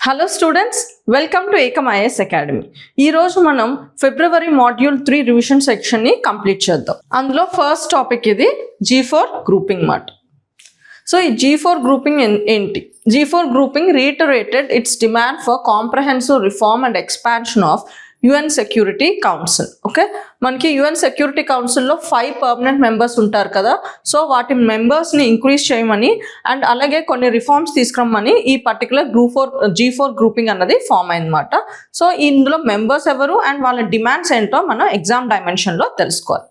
Hello students, welcome to Ekam IAS academy. ఈరోజు మనం ఫిబ్రవరి module 3 revision సెక్షన్ని complete చేద్దాం. అందులో ఫస్ట్ టాపిక్ ఇది G4 గ్రూపింగ్ మాట. సో ఈ G4 గ్రూపింగ్ ఏంటి? G4 grouping reiterated its demand for comprehensive reform and expansion of UN security council. Okay, మనకి UN security కౌన్సిల్లో 5 పర్మనెంట్ మెంబర్స్ ఉంటారు కదా. సో వాటి మెంబర్స్ని ఇంక్రీజ్ చేయమని అండ్ అలాగే కొన్ని రిఫార్మ్స్ తీసుకురమ్మని ఈ పర్టికులర్ G4 గ్రూపింగ్ అన్నది ఫామ్ అయిందన్నమాట. సో ఇందులో మెంబర్స్ ఎవరు అండ్ వాళ్ళ డిమాండ్స్ ఏంటో మనం ఎగ్జామ్ డైమెన్షన్లో తెలుసుకోవాలి.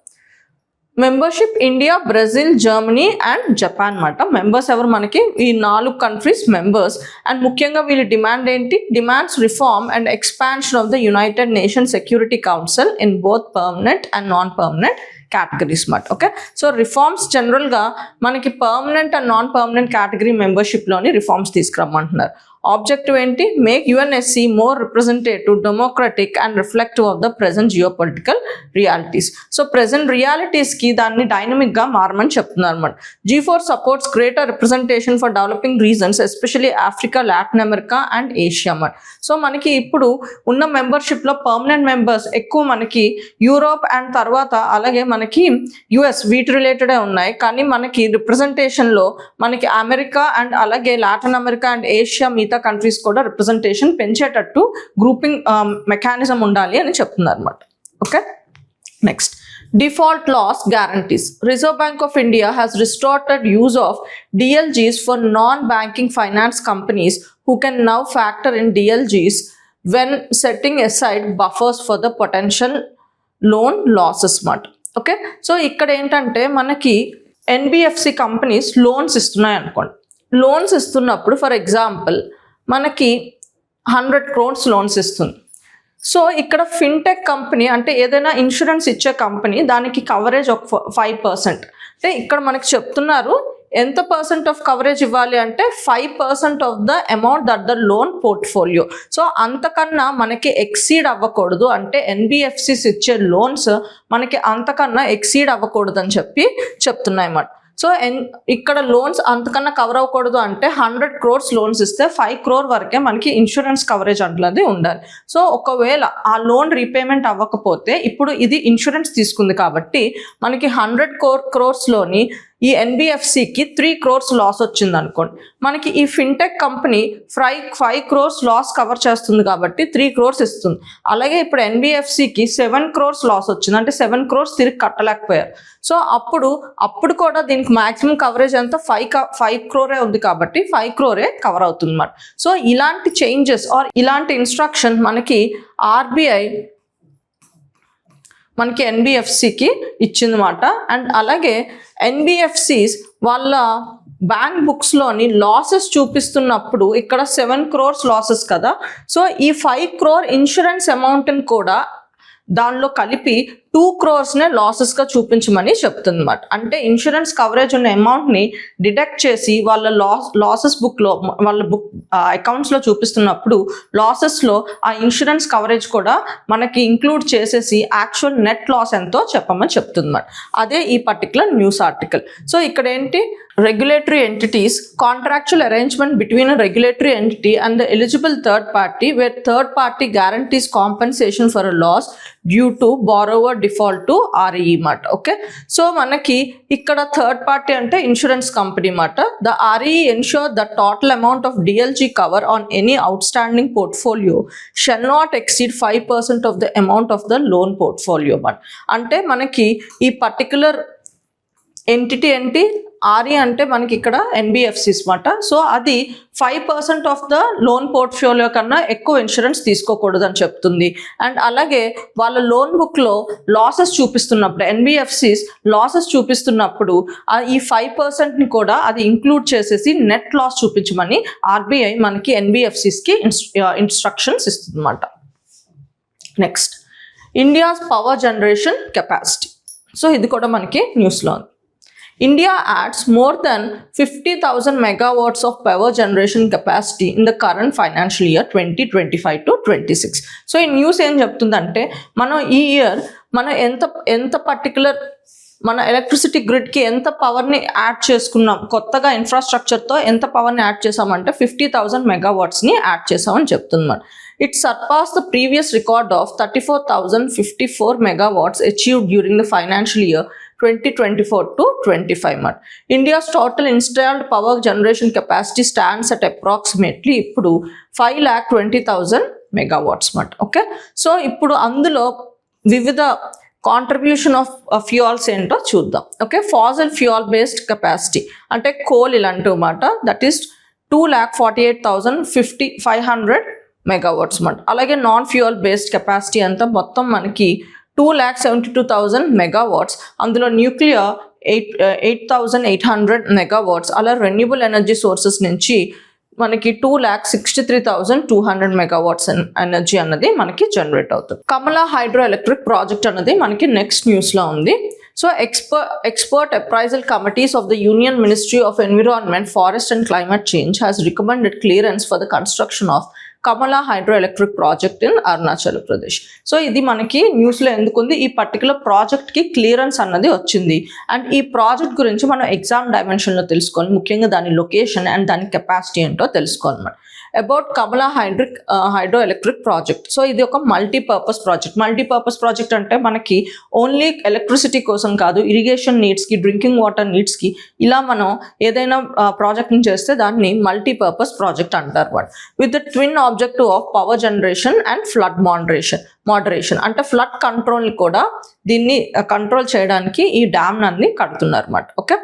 Membership India, Brazil, Germany and Japan మాట. మెంబర్స్ ఎవరు? మనకి ఈ 4 కంట్రీస్ మెంబర్స్. అండ్ ముఖ్యంగా వీళ్ళ డిమాండ్ ఏంటి? Demands reform and expansion of the United Nation Security Council in both permanent and non permanent categories మాట. ఓకే, సో రిఫార్మ్స్ జనరల్గా మనకి permanent and non permanent category మెంబర్షిప్లోని రిఫార్మ్స్ తీసుకురమ్మంటున్నారు. ఆబ్జెక్టివ్ ఏంటి? Make UNSC more representative, democratic and reflective of the present geopolitical realities. So present రియాలిటీస్కి దాన్ని డైనమిక్గా మారమని చెప్తున్నారు అన్నమాట. G4 supports greater representation for developing regions, especially Africa, Latin America and Asia అన్నమాట. సో మనకి ఇప్పుడు ఉన్న మెంబర్షిప్లో పర్మనెంట్ మెంబర్స్ ఎక్కువ మనకి యూరోప్ అండ్ తర్వాత అలాగే మనకి US వీటి రిలేటెడే ఉన్నాయి. కానీ మనకి రిప్రజెంటేషన్లో మనకి అమెరికా అండ్ అలాగే లాటిన్ అమెరికా అండ్ ఏషియా మిగతా కంట్రీస్ కూడా రిప్రజెంటేషన్ పెంచేటట్టు గ్రూపింగ్ మెకానిజం ఉండాలి అని చెప్తున్నారు అన్నమాట. Okay, next default loss guarantees. Reserve Bank of India has restricted use of DLGs for non-banking finance companies who can now factor in DLGs when setting aside buffers for the potential loan losses మాట. Okay, so ఇక్కడ ఏంటంటే మనకి NBFC companies loans ఇస్తున్నాయి అనుకోండి. Loans ఇస్తున్నప్పుడు for example మనకి 100 crores loans ఇస్తుంది. So ఇక్కడ ఫిన్టెక్ కంపెనీ అంటే ఏదైనా ఇన్సూరెన్స్ ఇచ్చే కంపెనీ దానికి కవరేజ్ ఒక 5%. అంటే ఇక్కడ మనకి చెప్తున్నారు ఎంత పర్సెంట్ ఆఫ్ కవరేజ్ ఇవ్వాలి అంటే 5% of the amount that the loan portfolio. So అంతకన్నా మనకి ఎక్సీడ్ అవ్వకూడదు. అంటే NBFCs ఇచ్చే లోన్స్ మనకి అంతకన్నా ఎక్సీడ్ అవ్వకూడదు అని చెప్తున్నాయి అన్నమాట. సో ఇక్కడ లోన్స్ అంతకన్నా కవర్ అవ్వకూడదు అంటే 100 crores లోన్స్ ఇస్తే 5 crore వరకే మనకి ఇన్సూరెన్స్ కవరేజ్ అట్లది ఉండాలి. సో ఒకవేళ ఆ లోన్ రీపేమెంట్ అవ్వకపోతే ఇప్పుడు ఇది ఇన్సూరెన్స్ తీసుకుంది కాబట్టి మనకి 100 crores ఈ NBFCకి 3 crores లాస్ వచ్చింది అనుకోండి. మనకి ఈ fintech company 5 crores loss cover చేస్తుంది కాబట్టి 3 crores ఇస్తుంది. అలాగే ఇప్పుడు NBFCకి 7 crores లాస్ వచ్చింది అంటే 7 crores తిరిగి కట్టలేకపోయారు. సో అప్పుడు కూడా దీనికి మాక్సిమం కవరేజ్ అంతా 5 crore ఉంది కాబట్టి 5 crore కవర్ అవుతుంది అన్నమాట. సో ఇలాంటి చేంజెస్ ఆర్ ఇలాంటి ఇన్స్ట్రక్షన్ మనకి RBI మనకి NBFCకి ఇచ్చిందన్నమాట. అండ్ అలాగే NBFCs వాళ్ళ బ్యాంక్ బుక్స్లోని లాసెస్ చూపిస్తున్నప్పుడు ఇక్కడ 7 crores లాసెస్ కదా. సో ఈ 5 crore ఇన్సూరెన్స్ అమౌంట్ని కూడా దానిలో కలిపి 2 crores లాసెస్గా చూపించమని చెప్తుంది అన్నమాట. అంటే ఇన్సూరెన్స్ కవరేజ్ ఉన్న అమౌంట్ని డిడక్ట్ చేసి వాళ్ళ లాసెస్ బుక్లో వాళ్ళ అకౌంట్స్లో చూపిస్తున్నప్పుడు లాసెస్లో ఆ ఇన్సూరెన్స్ కవరేజ్ కూడా మనకి ఇంక్లూడ్ చేసేసి యాక్చువల్ నెట్ లాస్ ఎంతో చెప్పమని చెప్తుంది అన్నమాట. అదే ఈ పర్టికులర్ న్యూస్ ఆర్టికల్. సో ఇక్కడ ఏంటి? regulatory entities, contractual arrangement between a regulatory entity and the eligible third party where third party guarantees compensation for a loss due to borrower default to RE మాట. Okay, so మనకి ఇక్కడ third party అంటే insurance company మాట. The RE ensure the total amount of DLG cover on any outstanding portfolio shall not exceed 5% of the amount of the loan portfolio మాట. అంటే మనకి ఈ particular entity ఏంటి? RE అంటే మనకి ఇక్కడ NBFCs మాట. సో అది 5% ఆఫ్ ద లోన్ పోర్ట్ఫోలియో కన్నా ఎక్కువ ఇన్సూరెన్స్ తీసుకోకూడదు అని చెప్తుంది. అండ్ అలాగే వాళ్ళ లోన్ బుక్లో లాసెస్ చూపిస్తున్నప్పుడు NBFCs లాసెస్ చూపిస్తున్నప్పుడు ఈ 5%ని కూడా అది ఇంక్లూడ్ చేసేసి నెట్ లాస్ చూపించమని RBI మనకి NBFCస్కి ఇన్స్ట్రక్షన్స్ ఇస్తుంది అన్నమాట. Next India's power generation capacity. So ఇది కూడా మనకి న్యూస్లో ఉంది. India adds more than 50,000 megawatts of power generation capacity in the current financial year 2025 to 26. So ఈ న్యూస్ ఏం చెప్తుందంటే మనం ఈ ఇయర్ మనం ఎంత పర్టికులర్ మన ఎలక్ట్రిసిటీ గ్రిడ్కి ఎంత పవర్ని యాడ్ చేసుకున్నాం, కొత్తగా ఇన్ఫ్రాస్ట్రక్చర్తో ఎంత పవర్ని యాడ్ చేసామంటే 50,000 మెగావాట్స్ని యాడ్ చేసామని చెప్తుంది మనం. It surpass the previous record of 34,054 megawatts achieved during the financial year 2024 to 25 mat. India's total installed power generation capacity stands at approximately ఇప్పుడు 5,20,000 megawatts mat. ఓకే, సో ఇప్పుడు అందులో వివిధ కాంట్రిబ్యూషన్ ఆఫ్ ఫ్యూయల్స్ ఏంటో చూద్దాం. Okay, Faasil fuel based capacity అంటే coal ఇలాంటివి మాట, that is 2,48,500 megawatts మాట. అలాగే నాన్ ఫ్యూయల్ బేస్డ్ కెపాసిటీ అంతా మొత్తం మనకి 2,72,000 megawatts. అందులో న్యూక్లియర్ 8,800 megawatts. అలా రెన్యూబుల్ ఎనర్జీ సోర్సెస్ నుంచి మనకి 2,63,200 megawatts ఎనర్జీ అన్నది మనకి జనరేట్ అవుతుంది. కమలా హైడ్రో ఎలక్ట్రిక్ ప్రాజెక్ట్ అన్నది మనకి నెక్స్ట్ న్యూస్లో ఉంది. So expert appraisal committees of the Union Ministry of Environment, Forest and Climate Change has recommended clearance for the construction of Kamala hydro electric project in Arunachal Pradesh. So ఇది మనకి న్యూస్లో ఎందుకుంది, ఈ particular ప్రాజెక్ట్కి క్లియరెన్స్ అన్నది వచ్చింది. అండ్ ఈ ప్రాజెక్ట్ గురించి మనం ఎగ్జామ్ డైమెన్షన్లో తెలుసుకోవాలి, ముఖ్యంగా దాని లొకేషన్ అండ్ దాని కెపాసిటీ ఏంటో తెలుసుకోవాలన్నమాట. About Kamala hydro electric project. So ఇది ఒక మల్టీపర్పస్ ప్రాజెక్ట్. మల్టీపర్పస్ ప్రాజెక్ట్ అంటే మనకి ఓన్లీ ఎలక్ట్రిసిటీ కోసం కాదు, ఇరిగేషన్ నీడ్స్కి, డ్రింకింగ్ వాటర్ నీడ్స్కి, ఇలా మనం ఏదైనా ప్రాజెక్ట్ని చేస్తే దాన్ని మల్టీపర్పస్ ప్రాజెక్ట్ అంటారు. With the twin objective of power generation and flood moderation అంటే ఫ్లడ్ కంట్రోల్ని కూడా దీన్ని కంట్రోల్ చేయడానికి ఈ డ్యామ్ అన్ని కడుతున్నారు అన్నమాట. Okay,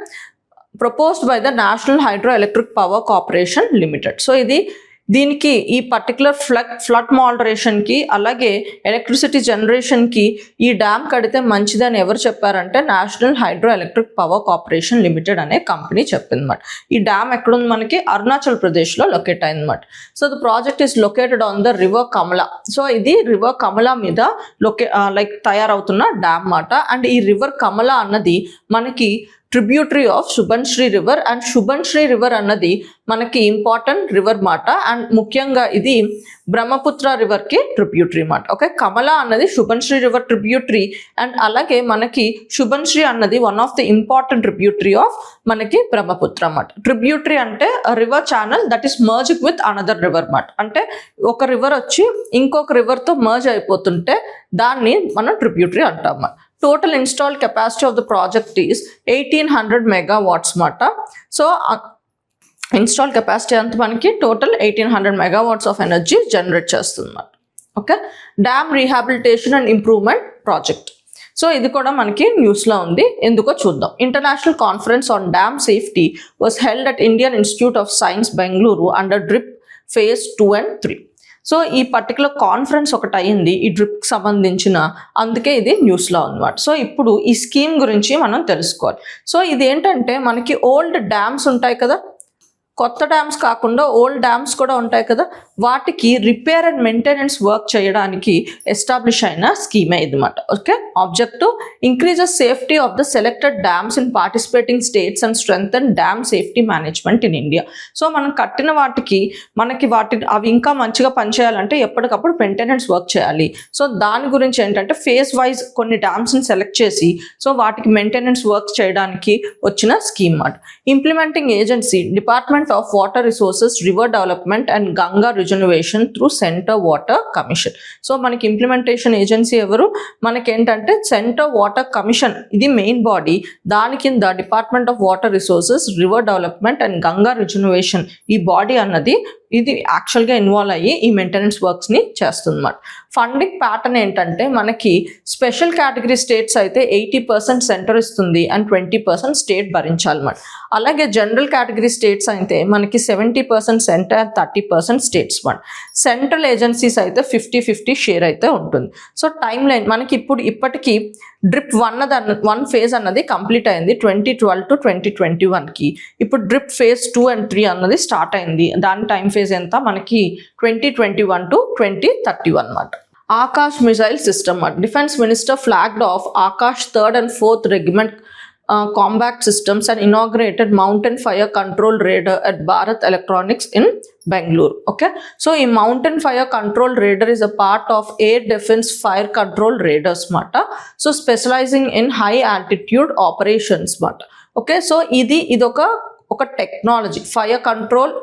proposed by the national Hydro Electric Power Corporation limited. So దీనికి ఈ పర్టికులర్ ఫ్లడ్ మోడరేషన్కి అలాగే ఎలక్ట్రిసిటీ జనరేషన్కి ఈ డ్యామ్ కడితే మంచిదని ఎవరు చెప్పారంటే National Hydro Electric Power Corporation Limited అనే కంపెనీ చెప్పిందన్నమాట. ఈ డ్యామ్ ఎక్కడుంది, మనకి అరుణాచల్ ప్రదేశ్లో లొకేట్ అయిందన్నమాట. So the project is located on the river Kamala. So ఇది రివర్ కమలా మీద తయారవుతున్న డ్యామ్ మాట. అండ్ ఈ రివర్ కమలా అన్నది మనకి tributary of Subansiri river. And Subansiri river అన్నది మనకి ఇంపార్టెంట్ రివర్ మాట. అండ్ ముఖ్యంగా ఇది బ్రహ్మపుత్ర రివర్కి ట్రిబ్యూటరీ మాట. ఓకే, కమలా అన్నది సుబన్శ్రీ రివర్ ట్రిబ్యూటరీ. అండ్ అలాగే మనకి సుబన్శ్రీ అన్నది one of the important tributary of మనకి బ్రహ్మపుత్ర మాట. ట్రిబ్యూటరీ అంటే river channel that is merge with another river మాట. అంటే ఒక రివర్ వచ్చి ఇంకొక రివర్తో మర్జ్ అయిపోతుంటే దాన్ని మనం ట్రిబ్యూటరీ అంటాం. Total installed capacity of the project is 1,800 megawatts మాట. సో ఇన్స్టాల్ కెపాసిటీ అంతా మనకి total 1,800 megawatts of energy generate చేస్తుంది అన్నమాట. Okay, dam rehabilitation and improvement project. So ఇది కూడా మనకి న్యూస్లో ఉంది, ఎందుకో చూద్దాం. International conference on dam safety was held at Indian institute of science Bengaluru under drip phase 2 and 3. So ఈ పర్టికులర్ కాన్ఫరెన్స్ ఒకటి అయ్యింది ఈ డ్రిప్కి సంబంధించిన, అందుకే ఇది న్యూస్లో ఉందన్నమాట. సో ఇప్పుడు ఈ స్కీమ్ గురించి మనం తెలుసుకోవాలి. సో ఇది ఏంటంటే మనకి ఓల్డ్ డ్యామ్స్ ఉంటాయి కదా, కొత్త డ్యామ్స్ కాకుండా ఓల్డ్ డ్యామ్స్ కూడా ఉంటాయి కదా, వాటికి రిపేర్ అండ్ మెయింటెనెన్స్ వర్క్ చేయడానికి ఎస్టాబ్లిష్ అయిన స్కీమే ఇదన్నమాట. Okay, objective increases safety of the selected dams in participating states and strengthen dam safety management in India. So మనం కట్టిన మనకి అవి ఇంకా మంచిగా పనిచేయాలంటే ఎప్పటికప్పుడు మెయింటెనెన్స్ వర్క్ చేయాలి. సో దాని గురించి ఏంటంటే ఫేజ్ వైజ్ కొన్ని డ్యామ్స్ని సెలెక్ట్ చేసి సో వాటికి మెయింటెనెన్స్ వర్క్ చేయడానికి వచ్చిన స్కీమ్ మాట. Implementing agency department of water resources, river development and Ganga reservation through centre water commission. So మనకి ఇంప్లిమెంటేషన్ ఏజెన్సీ ఎవరు, మనకేంటంటే సెంటర్ వాటర్ కమిషన్, ఇది మెయిన్ బాడీ. దాని కింద department of water resources, river development and Ganga reservation ఈ body అన్నది ఇది యాక్చువల్గా ఇన్వాల్వ్ అయ్యి ఈ మెయింటెనెన్స్ వర్క్స్ని చేస్తుందన్నమాట. ఫండింగ్ ప్యాటర్న్ ఏంటంటే మనకి స్పెషల్ కేటగిరీ స్టేట్స్ అయితే 80% సెంటర్ ఇస్తుంది అండ్ 20% స్టేట్ భరించాలన్నమాట. అలాగే జనరల్ కేటగిరీ స్టేట్స్ అయితే మనకి 70% సెంటర్, 30% స్టేట్స్ మాట. సెంట్రల్ ఏజెన్సీస్ అయితే 50-50 షేర్ అయితే ఉంటుంది. సో టైం లైన్ మనకి ఇప్పటికీ డ్రిప్ 1 ఫేజ్ అన్నది కంప్లీట్ అయింది 2012 to 2021కి. ఇప్పుడు డ్రిప్ phase 2 and 3 అన్నది స్టార్ట్ అయింది. దాని టైం ఫేజ్ ఎంత మనకి 2021 to 2031 అన్నమాట. Akash missile system defence minister flagged of Akash 3rd and 4th regiment combat systems and inaugurated mountain fire control radar at Bharat Electronics in Bangalore. Okay, so a mountain fire control radar is a part of air defense fire control radars mata, so specializing in high altitude operations mata. Okay, so ఇది ఒక technology fire control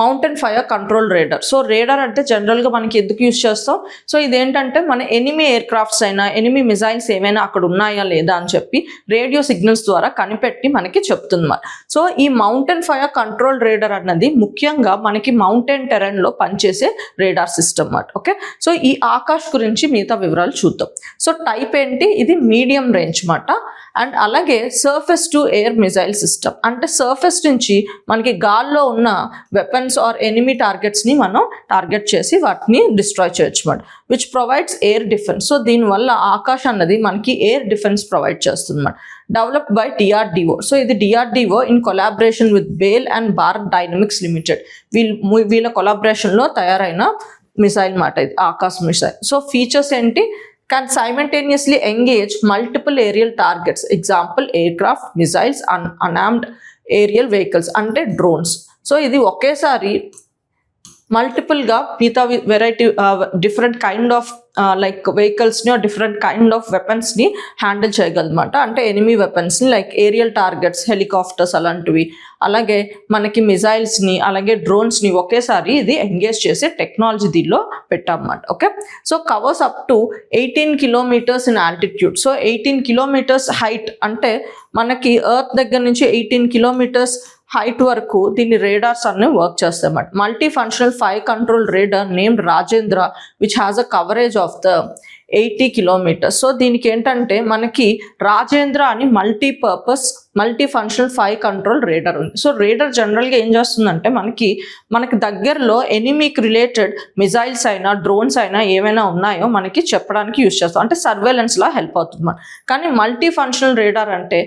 mountain fire control radar. So radar అంటే జనరల్గా మనకి ఎందుకు use చేస్తాం, so ఇదేంటంటే మన enemy aircrafts అయినా ఎనిమీ మిజైల్స్ ఏమైనా అక్కడ ఉన్నాయా లేదా అని చెప్పి రేడియో సిగ్నల్స్ ద్వారా కనిపెట్టి మనకి చెప్తుంది. సో ఈ మౌంటైన్ ఫైర్ కంట్రోల్ రేడర్ అన్నది ముఖ్యంగా మనకి మౌంటైన్ టెరెన్లో పనిచేసే రేడార్ సిస్టమ్ అన్నమాట. ఓకే, సో ఈ ఆకాష్ గురించి మిగతా వివరాలు చూద్దాం. సో టైప్ ఏంటి, ఇది మీడియం రేంజ్ మాట. అండ్ అలాగే surface to air missile system అంటే సర్ఫేస్ నుంచి మనకి గాల్లో ఉన్న వెపన్స్ ఆర్ ఎనిమీ టార్గెట్స్ని మనం టార్గెట్ చేసి వాటిని డిస్ట్రాయ్ చేయొచ్చు మాట, which provides air defence. So దీనివల్ల ఆకాష్ అన్నది మనకి ఎయిర్ డిఫెన్స్ ప్రొవైడ్ చేస్తుంది మాట. Developed by DRDO. సో ఇది DRDO in collaboration with bale and Bharat dynamics limited వీళ్ళ కొలాబరేషన్లో తయారైన మిసైల్ మాట ఇది ఆకాష్ మిసైల్. సో ఫీచర్స్ ఏంటి, can simultaneously engage multiple aerial targets, example aircraft, missiles, unarmed aerial vehicles అంటే drones. So ఇది ఒకేసారి మల్టిపుల్గా మిగతా variety different kind of like వెహికల్స్ని డిఫరెంట్ కైండ్ ఆఫ్ వెపన్స్ని హ్యాండిల్ చేయగలదన్నమాట. అంటే ఎనిమీ వెపన్స్ని లైక్ ఏరియల్ టార్గెట్స్, హెలికాప్టర్స్ అలాంటివి, అలాగే మనకి మిజైల్స్ని అలాగే డ్రోన్స్ని ఒకేసారి ఇది ఎంగేజ్ చేసే టెక్నాలజీ దీనిలో పెట్టామన్నమాట. Okay, so covers up to 18 kilometers in altitude. So 18 kilometers height అంటే మనకి ఎర్త్ దగ్గర నుంచి 18 kilometers హైట్ వరకు దీన్ని రేడార్స్ అన్నీ వర్క్ చేస్తాయన్నమాట. Multi functional fire control radar named Rajendra which has a coverage of the 80 kilometers. So దీనికి ఏంటంటే మనకి రాజేంద్ర అని multi functional fire control radar ఉంది. సో రేడర్ జనరల్గా ఏం చేస్తుందంటే మనకి దగ్గరలో ఎనిమీకి రిలేటెడ్ మిజైల్స్ అయినా డ్రోన్స్ అయినా ఏమైనా ఉన్నాయో మనకి చెప్పడానికి యూజ్ చేస్తాం, అంటే సర్వేలెన్స్లా హెల్ప్ అవుతుంది మనం. కానీ మల్టీ ఫంక్షనల్ రేడార్ అంటే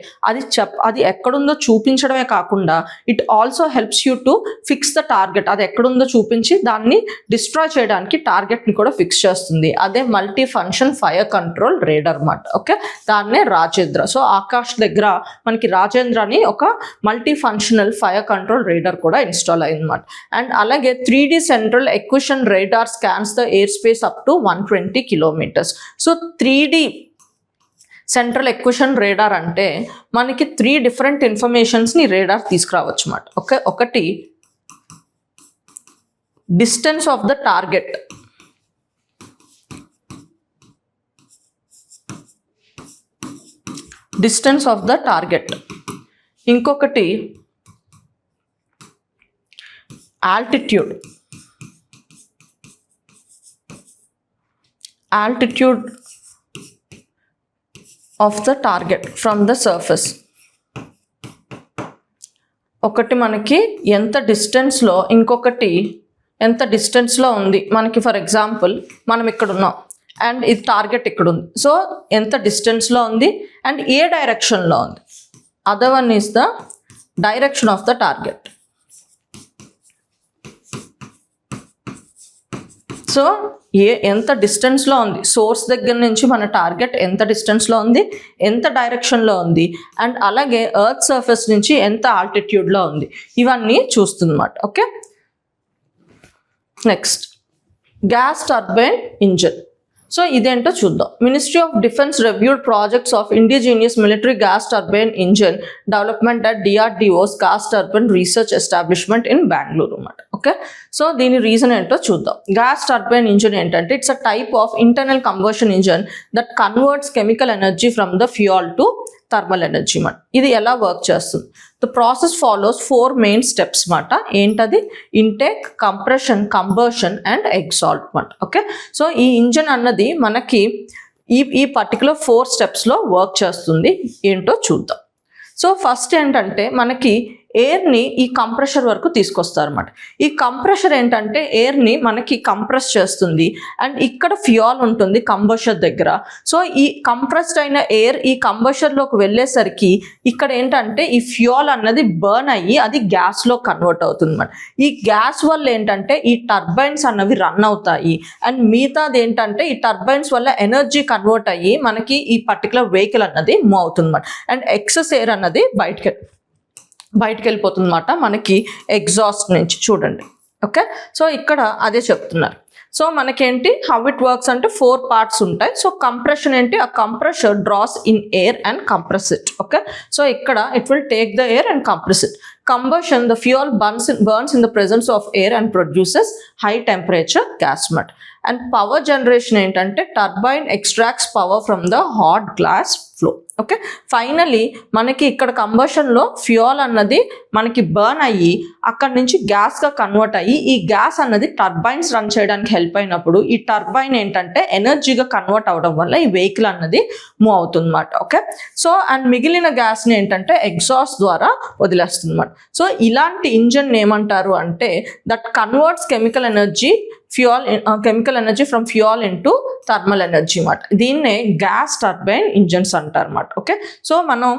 అది ఎక్కడుందో చూపించడమే కాకుండా it also helps you to fix the target. అది ఎక్కడుందో చూపించి దాన్ని డిస్ట్రాయ్ చేయడానికి టార్గెట్ని కూడా ఫిక్స్ చేస్తుంది. అదే మల్టీ ఫంక్షన్ ఫైర్ కంట్రోల్ రేడర్ అన్నమాట. ఓకే, దాన్నే రాజేంద్ర. సో ఆకాష్ దగ్గర మనకి రాజేంద్ర అని ఒక మల్టీ ఫంక్షనల్ ఫైర్ కంట్రోల్ రేడర్ కూడా ఇన్స్టాల్ అయిందన్నమాట. అండ్ అలాగే 3D central acquisition radar scans the air space up to 120 kilometers. So 3D central acquisition radar అంటే మనకి 3 different ఇన్ఫర్మేషన్స్ని రేడార్ తీసుకురావచ్చు అన్నమాట. ఓకే, ఒకటి distance of the target, distance of the target, ఇంకొకటి altitude of the target from the surface. ఒకటి మనకి ఎంత డిస్టెన్స్లో, ఇంకొకటి ఎంత డిస్టెన్స్లో ఉంది. మనకి ఫర్ ఎగ్జాంపుల్ మనం ఇక్కడ ఉన్నాం అండ్ ఇది టార్గెట్ ఇక్కడ ఉంది. సో ఎంత డిస్టెన్స్లో ఉంది అండ్ ఏ డైరెక్షన్లో ఉంది. Other one is the direction of the target. So ఎంత డిస్టెన్స్లో ఉంది, సోర్స్ దగ్గర నుంచి మన టార్గెట్ ఎంత డిస్టెన్స్లో ఉంది, ఎంత డైరెక్షన్లో ఉంది, అండ్ అలాగే ఎర్త్ సర్ఫేస్ నుంచి ఎంత ఆల్టిట్యూడ్లో ఉంది, ఇవన్నీ చూస్తుందన్నమాట. Okay, next gas turbine engine. So ఇదేంటో చూద్దాం. Ministry of Defence reviewed projects of indigenous military gas turbine engine development at DRDO's Gas Turbine Research Establishment in Bengaluru అన్నమాట. ఓకే, సో దీని రీజన్ ఏంటో చూద్దాం. గ్యాస్ టర్బైన్ ఇంజిన్ ఏంటంటే it's a type of internal combustion engine that converts chemical energy from the fuel to thermal energy మాట. ఇది ఎలా work చేస్తుంది? The process follows 4 main steps మాట. ఏంటది? Intake, compression, combustion and exalt మాట. Okay, so ఈ engine అన్నది మనకి ఈ పర్టికులర్ 4 steps వర్క్ చేస్తుంది. ఏంటో చూద్దాం. సో ఫస్ట్ ఏంటంటే మనకి ఎయిర్ని ఈ కంప్రెషర్ వరకు తీసుకొస్తారు అనమాట. ఈ కంప్రెషర్ ఏంటంటే ఎయిర్ని మనకి కంప్రెస్ చేస్తుంది అండ్ ఇక్కడ ఫ్యూయల్ ఉంటుంది కంబషన్ దగ్గర. సో ఈ కంప్రెస్డ్ అయిన ఎయిర్ ఈ కంబషన్లోకి వెళ్ళేసరికి ఇక్కడ ఏంటంటే ఈ ఫ్యూయల్ అన్నది బర్న్ అయ్యి అది గ్యాస్లో కన్వర్ట్ అవుతుంది అనమాట. ఈ గ్యాస్ వల్ల ఏంటంటే ఈ టర్బైన్స్ అన్నవి రన్ అవుతాయి అండ్ మిగతాది ఏంటంటే ఈ టర్బైన్స్ వల్ల ఎనర్జీ కన్వర్ట్ అయ్యి మనకి ఈ పర్టికులర్ వెహికల్ అన్నది మూవ్ అవుతుంది అనమాట. అండ్ ఎక్సెస్ ఎయిర్ అన్నది బయటకి వెళ్ళిపోతుంది అనమాట మనకి ఎగ్జాస్ట్ నుంచి. చూడండి, ఓకే. సో ఇక్కడ అదే చెప్తున్నారు. సో మనకేంటి హౌ ఇట్ వర్క్స్ అంటే 4 పార్ట్స్ ఉంటాయి. సో కంప్రెషన్ ఏంటి, ఆ compressor draws in air and compress it. Okay, so ఇక్కడ it will take the air and compress it. Combustion, the fuel burns in the presence of air and produces high temperature gas mud. And power generation ఏంటంటే turbine extracts power from the hot gas flow. Okay, finally మనకి ఇక్కడ కంబషన్లో fuel అన్నది మనకి burn అయ్యి అక్కడ నుంచి గ్యాస్గా convert అయ్యి ఈ గ్యాస్ అన్నది టర్బైన్స్ రన్ చేయడానికి హెల్ప్ అయినప్పుడు ఈ టర్బైన్ ఏంటంటే ఎనర్జీగా కన్వర్ట్ అవడం వల్ల ఈ వెహికల్ అన్నది మూవ్ అవుతుంది అన్నమాట. ఓకే, సో అండ్ మిగిలిన గ్యాస్ని ఏంటంటే ఎగ్జాస్ట్ ద్వారా వదిలేస్తుంది అన్నమాట. సో ఇలాంటి ఇంజన్ ఏమంటారు అంటే that converts chemical energy from fuel into thermal energy అన్నమాట. దీన్నే గ్యాస్ టర్బైన్ ఇంజన్స్ అంటారు అన్నమాట. ఓకే, సో మనం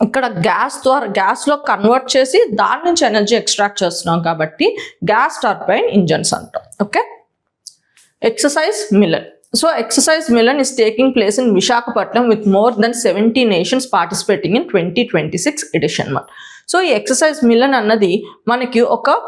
ఇక్కడ గ్యాస్లో కన్వర్ట్ చేసి దాని నుంచి ఎనర్జీ ఎక్స్ట్రాక్ట్ చేస్తున్నాం కాబట్టి గ్యాస్ టర్బైన్ ఇంజన్స్ అంటాం. Okay, exercise melon. So exercise Milan is taking place in Visakhapatnam with more than 70 nations participating in 2026 edition. So ఈ exercise Milan అన్నది మనకి ఒక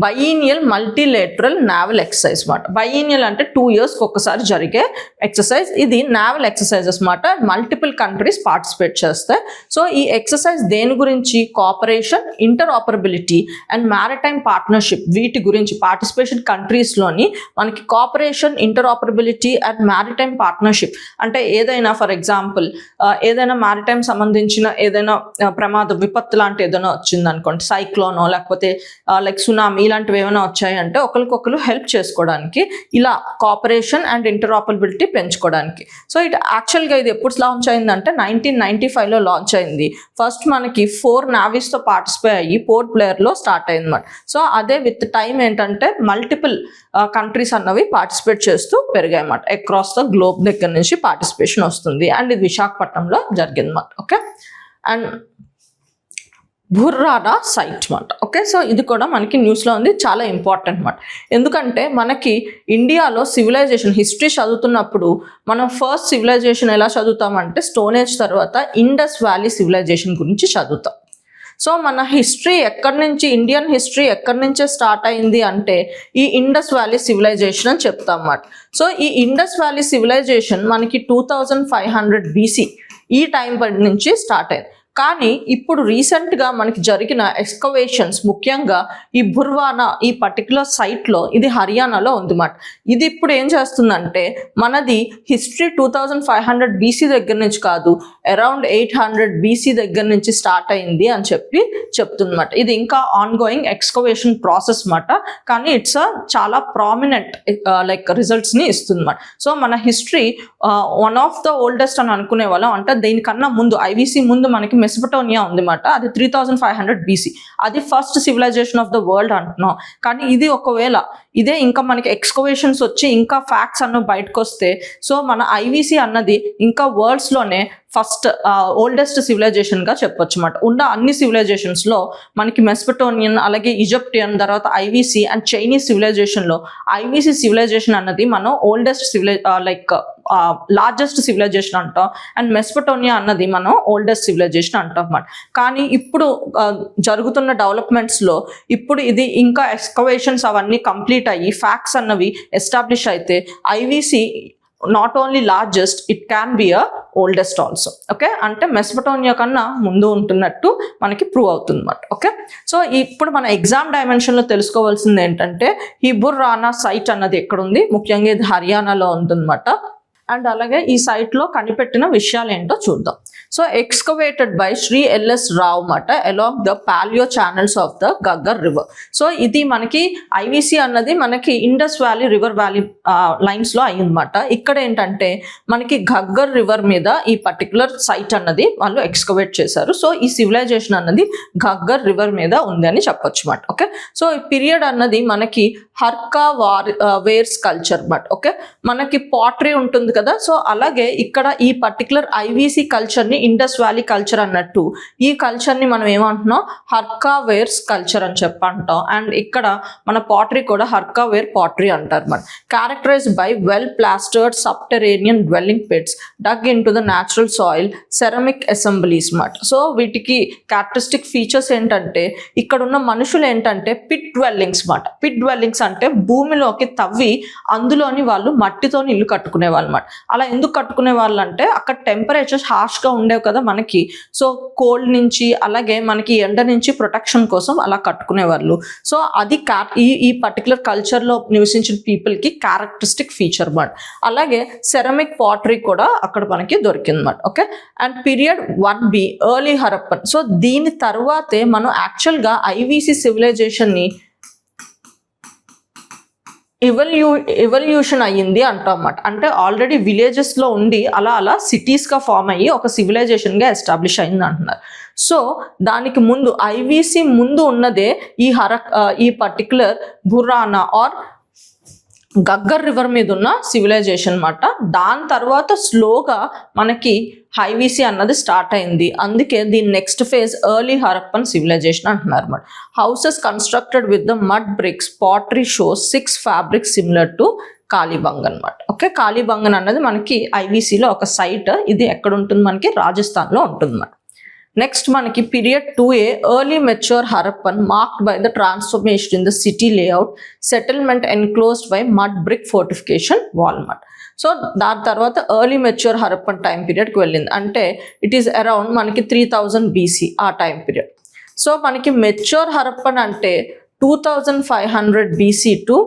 బైనియల్ మల్టీలేటరల్ నావల్ ఎక్సర్సైజ్ మాట. బైనియల్ అంటే 2 yearsకి ఒకసారి జరిగే ఎక్సర్సైజ్. ఇది నావల్ ఎక్సర్సైజెస్ మాట. మల్టిపుల్ కంట్రీస్ పార్టిసిపేట్ చేస్తాయి. సో ఈ ఎక్సర్సైజ్ దేని గురించి, cooperation, inter operability and maritime partnership, వీటి గురించి పార్టిసిపేషన్ కంట్రీస్లోని మనకి cooperation, inter operability and maritime partnership అంటే ఏదైనా ఫర్ ఎగ్జాంపుల్ ఏదైనా మ్యారిటైమ్ సంబంధించిన ఏదైనా ప్రమాదం, విపత్తు లాంటి ఏదైనా వచ్చింది అనుకోండి, సైక్లోనో లేకపోతే లైక్ సునామీ ఇలాంటివి ఏమైనా వచ్చాయంటే ఒకరికొకరు హెల్ప్ చేసుకోవడానికి ఇలా కోఆపరేషన్ అండ్ ఇంటర్ఆపరబిలిటీ పెంచుకోవడానికి. సో యాక్చువల్గా ఇది ఎప్పుడు లాంచ్ అయిందంటే 1995లో లాంచ్ అయింది. ఫస్ట్ మనకి 4 నావీస్తో పార్టిసిపేట్ అయ్యి పోర్ట్ బ్లేయర్లో స్టార్ట్ అయింది అన్నమాట. సో అదే విత్ టైం ఏంటంటే మల్టిపుల్ కంట్రీస్ అన్నవి పార్టిసిపేట్ చేస్తూ పెరిగాయి అన్నమాట. అక్రాస్ ద గ్లోబ్ దగ్గర నుంచి పార్టిసిపేషన్ వస్తుంది అండ్ ఇది విశాఖపట్నంలో జరిగింది అన్నమాట. ఓకే, అండ్ బుర్రానా సైట్ మాట. ఓకే, సో ఇది కూడా మనకి న్యూస్లో ఉంది, చాలా ఇంపార్టెంట్ మాట. ఎందుకంటే మనకి ఇండియాలో సివిలైజేషన్ హిస్టరీ చదువుతున్నప్పుడు మనం ఫస్ట్ సివిలైజేషన్ ఎలా చదువుతామంటే స్టోన్ ఏజ్ తర్వాత ఇండస్ వ్యాలీ సివిలైజేషన్ గురించి చదువుతాం. సో మన హిస్టరీ ఎక్కడి నుంచి, ఇండియన్ హిస్టరీ ఎక్కడి నుంచే స్టార్ట్ అయింది అంటే ఈ ఇండస్ వ్యాలీ సివిలైజేషన్ అని చెప్తాం అన్నమాట. సో ఈ ఇండస్ వ్యాలీ సివిలైజేషన్ మనకి 2500 BC ఈ టైం నుంచి స్టార్ట్ అయింది. కానీ ఇప్పుడు రీసెంట్గా మనకి జరిగిన ఎక్స్కవేషన్స్ ముఖ్యంగా ఈ బుర్వానా ఈ పర్టికులర్ సైట్లో, ఇది హర్యానాలో ఉందన్నమాట. ఇది ఇప్పుడు ఏం చేస్తుందంటే మనది హిస్టరీ 2500 BC దగ్గర నుంచి కాదు, అరౌండ్ 800 BC దగ్గర నుంచి స్టార్ట్ అయింది అని చెప్తుందన్నమాట. ఇది ఇంకా ఆన్ గోయింగ్ ఎక్స్కవేషన్ ప్రాసెస్ మాట. కానీ ఇట్స్ చాలా ప్రామినెంట్ లైక్ రిజల్ట్స్ని ఇస్తుందన్నమాట. సో మన history one of the oldest అని అనుకునే వాళ్ళం. అంటే దీనికన్నా ముందు ఐవీసీ ముందు మనకి మెసపటోనియా ఉందన్నమాట. అది 3500 BC. అది first civilization of the world అంటున్నాం. కానీ ఇది ఒకవేళ ఇదే ఇంకా మనకి ఎక్స్కవేషన్స్ వచ్చి ఇంకా ఫ్యాక్ట్స్ అన్న బయటకు వస్తే సో మన ఐవీసీ అన్నది ఇంకా వరల్డ్స్లోనే ఫస్ట్ ఓల్డెస్ట్ సివిలైజేషన్గా చెప్పొచ్చు అన్నమాట. ఉన్న అన్ని సివిలైజేషన్స్లో మనకి మెసపటోనియన్, అలాగే ఈజిప్టియన్, తర్వాత ఐవీసీ అండ్ చైనీస్ సివిలైజేషన్లో ఐవీసీ సివిలైజేషన్ అన్నది మనం ఓల్డెస్ట్ లైక్ లార్జెస్ట్ సివిలైజేషన్ అంటాం అండ్ మెసపటోనియా అన్నది మనం ఓల్డెస్ట్ సివిలైజేషన్ అంటాం అన్నమాట. కానీ ఇప్పుడు జరుగుతున్న డెవలప్మెంట్స్లో ఇప్పుడు ఇది ఇంకా ఎక్స్కవేషన్స్ అవన్నీ కంప్లీట్ అయ్యి ఫ్యాక్ట్స్ అన్నవి ఎస్టాబ్లిష్ అయితే IVC not only largest, it can be a oldest also. Okay, అంటే మెసపటోనియా కన్నా ముందు ఉంటున్నట్టు మనకి ప్రూవ్ అవుతుంది అన్నమాట. ఓకే, సో ఇప్పుడు మన ఎగ్జామ్ డైమెన్షన్లో తెలుసుకోవాల్సింది ఏంటంటే ఈ బుర్రానా సైట్ అన్నది ఎక్కడుంది, ముఖ్యంగా ఇది హర్యానాలో ఉందన్నమాట. అండ్ అలాగే ఈ సైట్లో కనిపెట్టిన విషయాలు ఏంటో చూద్దాం. So excavated by Shri L S Rao మాట along the paleo channels of the Ghaggar river. So ఇది మనకి ఐవిసి అన్నది మనకి ఇండస్ వ్యాలీ రివర్ వ్యాలీ లైన్స్లో అయ్యిందన్నమాట. ఇక్కడ ఏంటంటే మనకి గగ్గర్ రివర్ మీద ఈ పర్టికులర్ సైట్ అన్నది వాళ్ళు ఎక్స్కవేట్ చేశారు. సో ఈ సివిలైజేషన్ అన్నది గగ్గర్ రివర్ మీద ఉంది అని చెప్పొచ్చు మాట. ఓకే, సో ఈ పీరియడ్ అన్నది మనకి హర్కా వేర్స్ కల్చర్ మాట. ఓకే, మనకి పాటరీ ఉంటుంది కదా, సో అలాగే ఇక్కడ ఈ పర్టికులర్ ఐవిసి కల్చర్ని ఇండస్ వ్యాలీ కల్చర్ అన్నట్టు ఈ కల్చర్ని మనం ఏమంటున్నాం, హర్కా వేర్స్ కల్చర్ అని చెప్పంటాం. అండ్ ఇక్కడ మన పాటరీ కూడా హర్కా వేర్ పాటరీ అంటారు మన. Characterized by well plastered subterranean dwelling pits dug in to the natural soil ceramic assemblies మాట. సో వీటికి క్యారెక్టరిస్టిక్ ఫీచర్స్ ఏంటంటే ఇక్కడ ఉన్న మనుషులు ఏంటంటే పిట్ డ్వెల్లింగ్స్ మాట. పిట్ డ్వెల్లింగ్స్ అంటే భూమిలోకి తవ్వి అందులోని వాళ్ళు మట్టితో ఇల్లు కట్టుకునే వాళ్ళు మాట. అలా ఎందుకు కట్టుకునే వాళ్ళు అంటే అక్కడ టెంపరేచర్ హార్ష్గా ఉండేవి కదా మనకి, సో కోల్డ్ నుంచి అలాగే మనకి ఎండ నుంచి ప్రొటెక్షన్ కోసం అలా కట్టుకునే వాళ్ళు. సో అది ఈ పర్టికులర్ కల్చర్లో నివసించిన పీపుల్కి క్యారెక్టరిస్టిక్ ఫీచర్ మాట. అలాగే సెరమిక్ పాటరీ కూడా అక్కడ మనకి దొరికింది మాట. Okay, and period 1B early Harappan. So దీని తర్వాతే మనం యాక్చువల్గా ఐవిసి సివిలైజేషన్ని ఎవల్యూషన్ అయ్యింది అంటామన్నమాట. అంటే ఆల్రెడీ విలేజెస్లో ఉండి అలా అలా సిటీస్గా ఫామ్ అయ్యి ఒక సివిలైజేషన్గా ఎస్టాబ్లిష్ అయింది అంటున్నారు. సో దానికి ముందు ఐవిసి ముందు ఉన్నదే ఈ పర్టికులర్ బుర్రానా ఆర్ గగ్గర్ రివర్ మీద ఉన్న సివిలైజేషన్ అన్నమాట. దాని తర్వాత స్లోగా మనకి ఐవిసి అన్నది స్టార్ట్ అయింది. అందుకే దీని next phase early Harappan civilization అంటున్నారు అన్నమాట. Houses constructed with the mud bricks pottery shows 6 fabrics similar to Kalibangan అన్నమాట. ఓకే, కాళీబంగన్ అన్నది మనకి ఐవిసిలో ఒక సైట్. ఇది ఎక్కడ ఉంటుంది, మనకి రాజస్థాన్లో ఉంటుంది అన్నమాట. నెక్స్ట్ మనకి period 2A early mature Harappan marked by the transformation in the city layout settlement enclosed by mud brick fortification wall మాట. సో దాని తర్వాత ఎర్లీ మెచ్యూర్ హరప్పన్ టైం పీరియడ్కి వెళ్ళింది. అంటే ఇట్ ఈస్ అరౌండ్ మనకి 3000 BC ఆ టైం పీరియడ్. సో మనకి mature Harappan అంటే 2500 BC to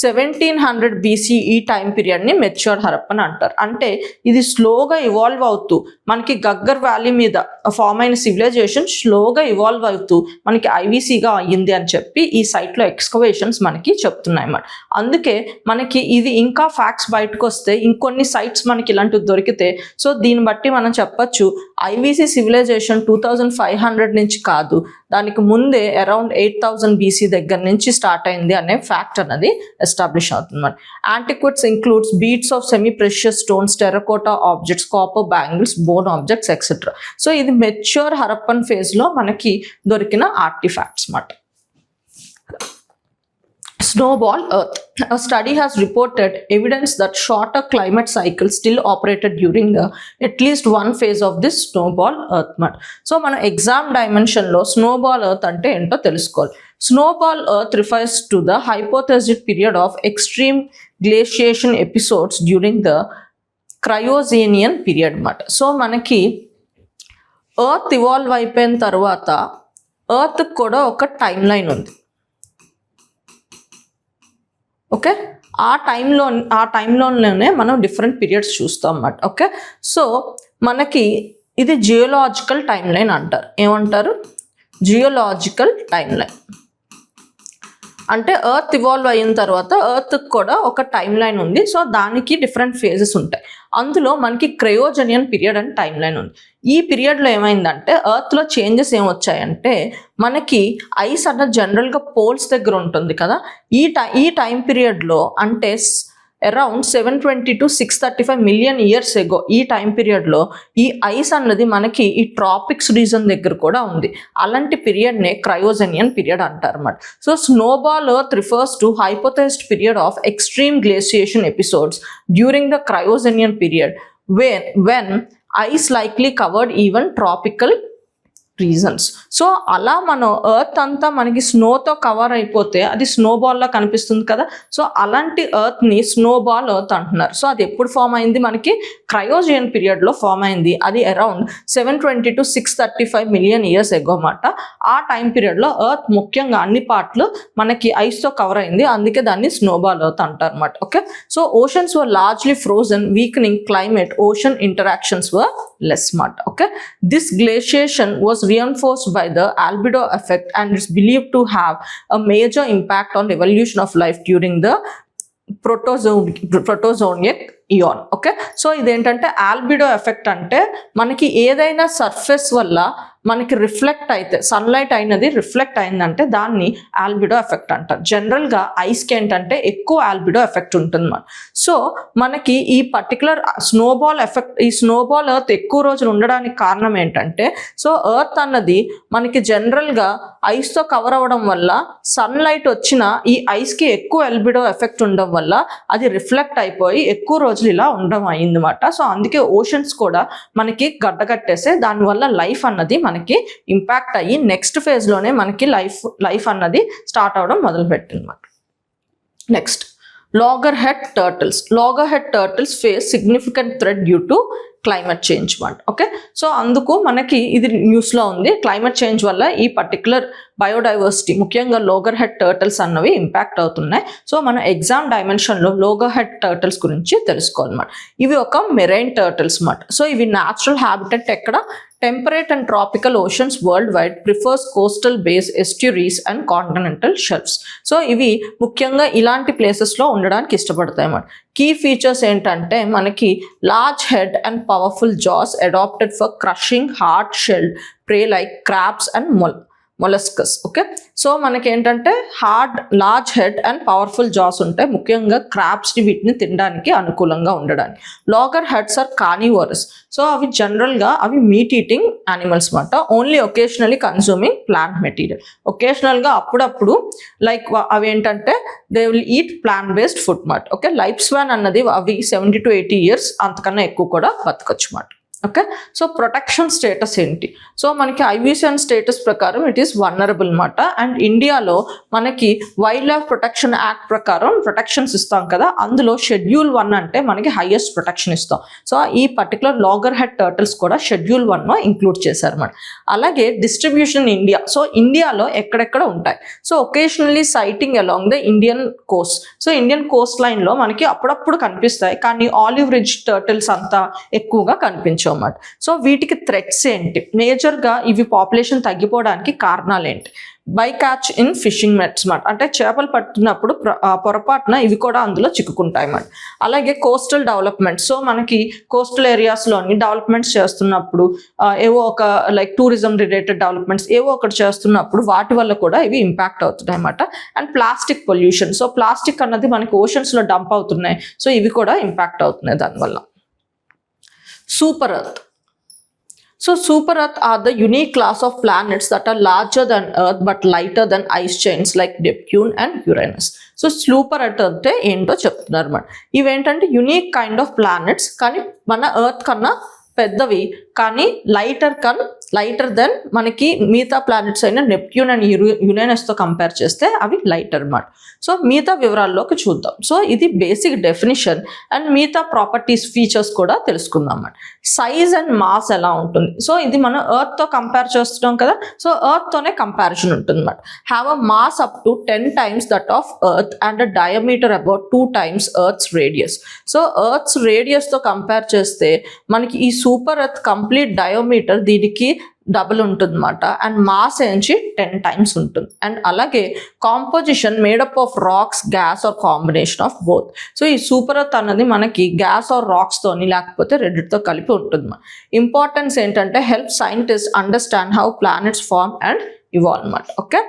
1700 BC ఈ టైం పీరియడ్ని మెచ్యూర్ హరప్పన్ అంటారు. అంటే ఇది స్లోగా ఇవాల్వ్ అవుతూ మనకి గగ్గర్ వ్యాలీ మీద ఫామ్ అయిన సివిలైజేషన్ స్లోగా ఇవాల్వ్ అవుతూ మనకి ఐవిసిగా అయ్యింది అని చెప్పి ఈ సైట్లో ఎక్స్కవేషన్స్ మనకి చెప్తున్నాయి అన్నమాట. అందుకే మనకి ఇది ఇంకా ఫ్యాక్ట్స్ బయటకు వస్తే ఇంకొన్ని సైట్స్ మనకి ఇలాంటివి దొరికితే సో దీన్ని బట్టి మనం చెప్పచ్చు ఐవిసి సివిలైజేషన్ 2500 నుంచి కాదు, దానికి ముందే అరౌండ్ 8000 BC దగ్గర నుంచి స్టార్ట్ అయింది అనే ఫ్యాక్ట్ అన్నది ఎస్టాబ్లిష్ అవుతుంది. Antiquities includes beads of semi precious stones, terracotta objects, copper bangles, bone objects etcetera. So ఇది మెచ్యూర్ హరప్పన్ ఫేజ్లో మనకి దొరికిన ఆర్టిఫాక్ట్స్ మాట. Snowball Earth. A study has reported evidence that shorter climate cycles still operated during at least one phase of this snowball earth. So మన exam డైమెన్షన్లో snowball earth అంటే ఏంటో తెలుసుకోవాలి. Snowball earth refers to the hypothesis period of extreme glaciation episodes during the Cryogenian period మాట. So మనకి earth evolve అయిపోయిన తర్వాత earth కూడా ఒక టైం లైన్ ఉంది. ఓకే, ఆ టైంలోనే మనం డిఫరెంట్ పీరియడ్స్ చూస్తాం అన్నమాట. ఓకే, సో మనకి ఇది జియోలాజికల్ టైం లైన్ అంటారు. ఏమంటారు? జియోలాజికల్ టైం లైన్ అంటే ఎర్త్ ఇవాల్వ్ అయిన తర్వాత ఎర్త్కి కూడా ఒక టైం లైన్ ఉంది. సో దానికి డిఫరెంట్ ఫేజెస్ ఉంటాయి. అందులో మనకి క్రయోజెనియన్ పీరియడ్ అని టైం లైన్ ఉంది. ఈ పీరియడ్లో ఏమైందంటే ఎర్త్లో చేంజెస్ ఏమొచ్చాయంటే మనకి ఐస్ అన్నది జనరల్గా పోల్స్ దగ్గర ఉంటుంది కదా, ఈ టైం పీరియడ్లో అంటే around 720 to 635 million years ago ఈ టైం పీరియడ్లో ఈ ఐస్ అన్నది మనకి ఈ ట్రాపిక్స్ రీజన్ దగ్గర కూడా ఉంది. అలాంటి పీరియడ్నే క్రయోజెనియన్ పీరియడ్ అంటారు అన్నమాట. So snowball earth refers to hypothesised period of extreme glaciation episodes during the Cryogenian period when ice likely covered even tropical regions. So అలా మనం ఎర్త్ అంతా మనకి స్నోతో కవర్ అయిపోతే అది స్నోబాల్లా కనిపిస్తుంది కదా. సో అలాంటి ఎర్త్ని స్నోబాల్ ఎర్త్ అంటున్నారు. సో అది ఎప్పుడు ఫామ్ అయింది, మనకి క్రయోజియన్ పీరియడ్లో ఫామ్ అయింది. అది around 720 to 635 million years ago మాట. ఆ టైం పీరియడ్లో ఎర్త్ ముఖ్యంగా అన్ని పార్ట్లు మనకి ఐస్తో కవర్ అయింది, అందుకే దాన్ని స్నోబాల్ ఎర్త్ అంటారు అన్నమాట. Okay, so oceans were largely frozen, weakening climate, ocean interactions were less మాట. Okay, this glaciation was reinforced by the albedo effect and is believed to have a major impact on evolution of life during the protozoic eon. Okay, so ఇదేంటంటే albedo effect అంటే మనకి ఏదైనా surface వల్ల మనకి reflect అయితే sunlight అయినది reflect అయిందంటే దాన్ని ఆల్బిడో ఎఫెక్ట్ అంటారు. జనరల్గా ఐస్కి ఏంటంటే ఎక్కువ ఆల్బిడో ఎఫెక్ట్ ఉంటుంది అన్నమాట. సో మనకి ఈ పర్టికులర్ స్నోబాల్ ఎఫెక్ట్, ఈ స్నోబాల్ ఎర్త్ ఎక్కువ రోజులు ఉండడానికి కారణం ఏంటంటే, సో ఎర్త్ అన్నది మనకి జనరల్గా ఐస్తో కవర్ అవ్వడం వల్ల సన్లైట్ వచ్చిన ఈ ఐస్కి ఎక్కువ ఆల్బిడో ఎఫెక్ట్ ఉండడం వల్ల అది రిఫ్లెక్ట్ అయిపోయి ఎక్కువ రోజులు ఇలా ఉండడం అయిందన్నమాట. సో అందుకే ఓషన్స్ కూడా మనకి గడ్డగట్టేసే, దానివల్ల లైఫ్ అన్నది మనకి ఇంపాక్ట్ అయ్యి నెక్స్ట్ ఫేజ్లోనే మనకి లైఫ్ అన్నది స్టార్ట్ అవడం మొదలుపెట్టిందన్నమాట. Next, loggerhead turtles. Loggerhead turtles face significant threat due to climate change మాట. ఓకే, సో అందుకు మనకి ఇది న్యూస్లో ఉంది. క్లైమేట్ చేంజ్ వల్ల ఈ పర్టికులర్ బయోడైవర్సిటీ ముఖ్యంగా లోగర్ హెడ్ టర్టిల్స్ అన్నవి ఇంపాక్ట్ అవుతున్నాయి. సో మన ఎగ్జామ్ డైమెన్షన్లో లోగర్ హెడ్ టర్టిల్స్ గురించి తెలుసుకోవాలన్నమాట. ఇవి ఒక మెరైన్ టర్టిల్స్ మాట. సో ఇవి న్యాచురల్ హ్యాబిటెట్ ఎక్కడ, temperate and tropical oceans worldwide, prefers coastal bays, estuaries and continental shelves. So ఇవి ముఖ్యంగా ఇలాంటి ప్లేసెస్లో ఉండడానికి ఇష్టపడతాయి అన్నమాట. కీ ఫీచర్స్ ఏంటంటే మనకి large head and powerful jaws adapted for crushing hard shelled prey like crabs and molluscs. Okay, so మనకి ఏంటంటే large head and powerful jaws ఉంటాయి, ముఖ్యంగా క్రాబ్స్ని వీటిని తినడానికి అనుకూలంగా ఉండడానికి. Loggerheads are carnivorous. So అవి జనరల్గా అవి మీట్ ఈటింగ్ యానిమల్స్ మాట. Only occasionally consuming plant material. ఒకేషనల్గా అప్పుడప్పుడు లైక్ అవి ఏంటంటే they will eat plant based food మాట. ఓకే, లైఫ్ స్పాన్ అన్నది అవి 70 to 80 years అంతకన్నా ఎక్కువ కూడా బతకచ్చు మాట. ఓకే, సో ప్రొటెక్షన్ స్టేటస్ ఏంటి, సో మనకి ఐయుసిఎన్ స్టేటస్ ప్రకారం ఇట్ ఈస్ వల్నరబుల్ మాట. అండ్ ఇండియాలో మనకి వైల్డ్ లైఫ్ ప్రొటెక్షన్ యాక్ట్ ప్రకారం ప్రొటెక్షన్స్ ఇస్తాం కదా, అందులో షెడ్యూల్ 1 అంటే మనకి హైయెస్ట్ ప్రొటెక్షన్ ఇస్తాం. సో ఈ పర్టికులర్ లాగర్ హెడ్ టర్టిల్స్ కూడా షెడ్యూల్ 1లో ఇంక్లూడ్ చేశారన్నమాట. అలాగే డిస్ట్రిబ్యూషన్ ఇండియా. సో ఇండియాలో ఎక్కడెక్కడ ఉంటాయి, so occasionally citing along the Indian Coast. So Indian Coast లైన్లో మనకి అప్పుడప్పుడు కనిపిస్తాయి, కానీ ఆలివ్ రిడ్జ్ టర్టిల్స్ అంతా ఎక్కువగా కనిపించవు అన్నమాట. సో వీటికి థ్రెట్స్ ఏంటి, మేజర్గా ఇవి పాపులేషన్ తగ్గిపోవడానికి కారణాలు ఏంటి. By catch in fishing nets మాట, అంటే చేపలు పట్టినప్పుడు పొరపాటున ఇవి కూడా అందులో చిక్కుకుంటాయి అన్నమాట. అలాగే కోస్టల్ డెవలప్మెంట్. సో మనకి కోస్టల్ ఏరియాస్లోని డెవలప్మెంట్స్ చేస్తున్నప్పుడు ఏవో ఒక లైక్ టూరిజం రిలేటెడ్ డెవలప్మెంట్స్ ఏవో ఒకటి చేస్తున్నప్పుడు వాటి వల్ల కూడా ఇవి ఇంపాక్ట్ అవుతున్నాయి అన్నమాట. And plastic pollution. So plastic అన్నది మనకి ఓషన్స్లో డంప్ అవుతున్నాయి, సో ఇవి కూడా ఇంపాక్ట్ అవుతున్నాయి దానివల్ల. Super Earth. So super Earth are the unique class of planets that are larger than Earth but lighter than ice giants like Neptune and Uranus. So super earth అంటే ఏంటో చెప్తున్నారు అన్నమాట. ఇవేంటంటే యునిక్ కైండ్ ఆఫ్ ప్లానెట్స్, కానీ మన earth కన్నా పెద్దవి, కానీ లైటర్ దెన్ మనకి మిగతా ప్లానెట్స్ అయిన నెప్ట్యూన్ అండ్ యురేనస్తో కంపేర్ చేస్తే అవి లైటర్ అన్నమాట. సో మిగతా వివరాల్లోకి చూద్దాం. సో ఇది బేసిక్ డెఫినిషన్ అండ్ మిగతా ప్రాపర్టీస్ ఫీచర్స్ కూడా తెలుసుకుందాం అన్నమాట. సైజ్ అండ్ మాస్ ఎలా ఉంటుంది, సో ఇది మనం ఎర్త్తో కంపేర్ చేస్తున్నాం కదా, సో ఎర్త్తోనే కంపారిజన్ ఉంటుంది అన్నమాట. Have a mass up to 10 times that of earth and a diameter about 2 times earth's radius. So earth's రేడియస్తో కంపేర్ చేస్తే మనకి ఈ సూపర్ ఎర్త్ కంప్లీట్ డయామీటర్ దీనికి డబుల్ ఉంటుంది అన్నమాట. అండ్ మాస్ ఏంచి 10 times ఉంటుంది. అండ్ అలాగే composition made up of rocks, gas or combination of both. So ఈ సూపర్ ఎర్త్ అన్నది మనకి గ్యాస్ ఆర్ రాక్స్తోని లేకపోతే రెడ్డితో కలిపి ఉంటుంది. ఇంపార్టెన్స్ ఏంటంటే help scientist understand how planets form and evolve అన్నమాట. Okay,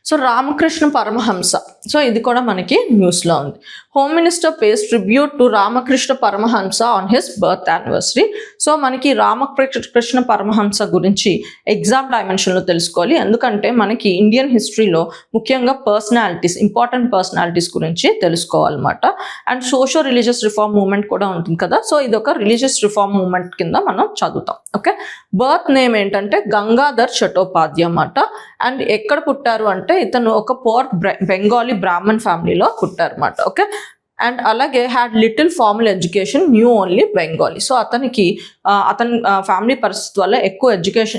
so Ramakrishna Paramahamsa. So ఇది కూడా మనకి న్యూస్లో ఉంది. Home minister pays tribute to Ramakrishna Paramahamsa on his birth anniversary. So మనకి రామకృష్ణ పరమహంస గురించి ఎగ్జామ్ డైమెన్షన్లో తెలుసుకోవాలి, ఎందుకంటే మనకి ఇండియన్ హిస్టరీలో ముఖ్యంగా పర్సనాలిటీస్, ఇంపార్టెంట్ పర్సనాలిటీస్ గురించి తెలుసుకోవాలన్నమాట. And socio religious reform movement కూడా ఉంటుంది కదా, సో ఇది ఒక రిలీజియస్ రిఫార్మ్ మూవ్మెంట్ కింద మనం చదువుతాం. ఓకే, బర్త్ నేమ్ ఏంటంటే గంగాధర్ చటోపాధ్యాయ అన్నమాట. అండ్ ఎక్కడ పుట్టారు అంటే ఇతను ఒక పోర్ బెంగాలీ బ్రాహ్మణ్ ఫ్యామిలీలో పుట్టారన్నమాట. ఓకే, అండ్ అలాగే had little formal education, new only Bengali. So అతనికి అతని ఫ్యామిలీ పరిస్థితి వల్ల ఎక్కువ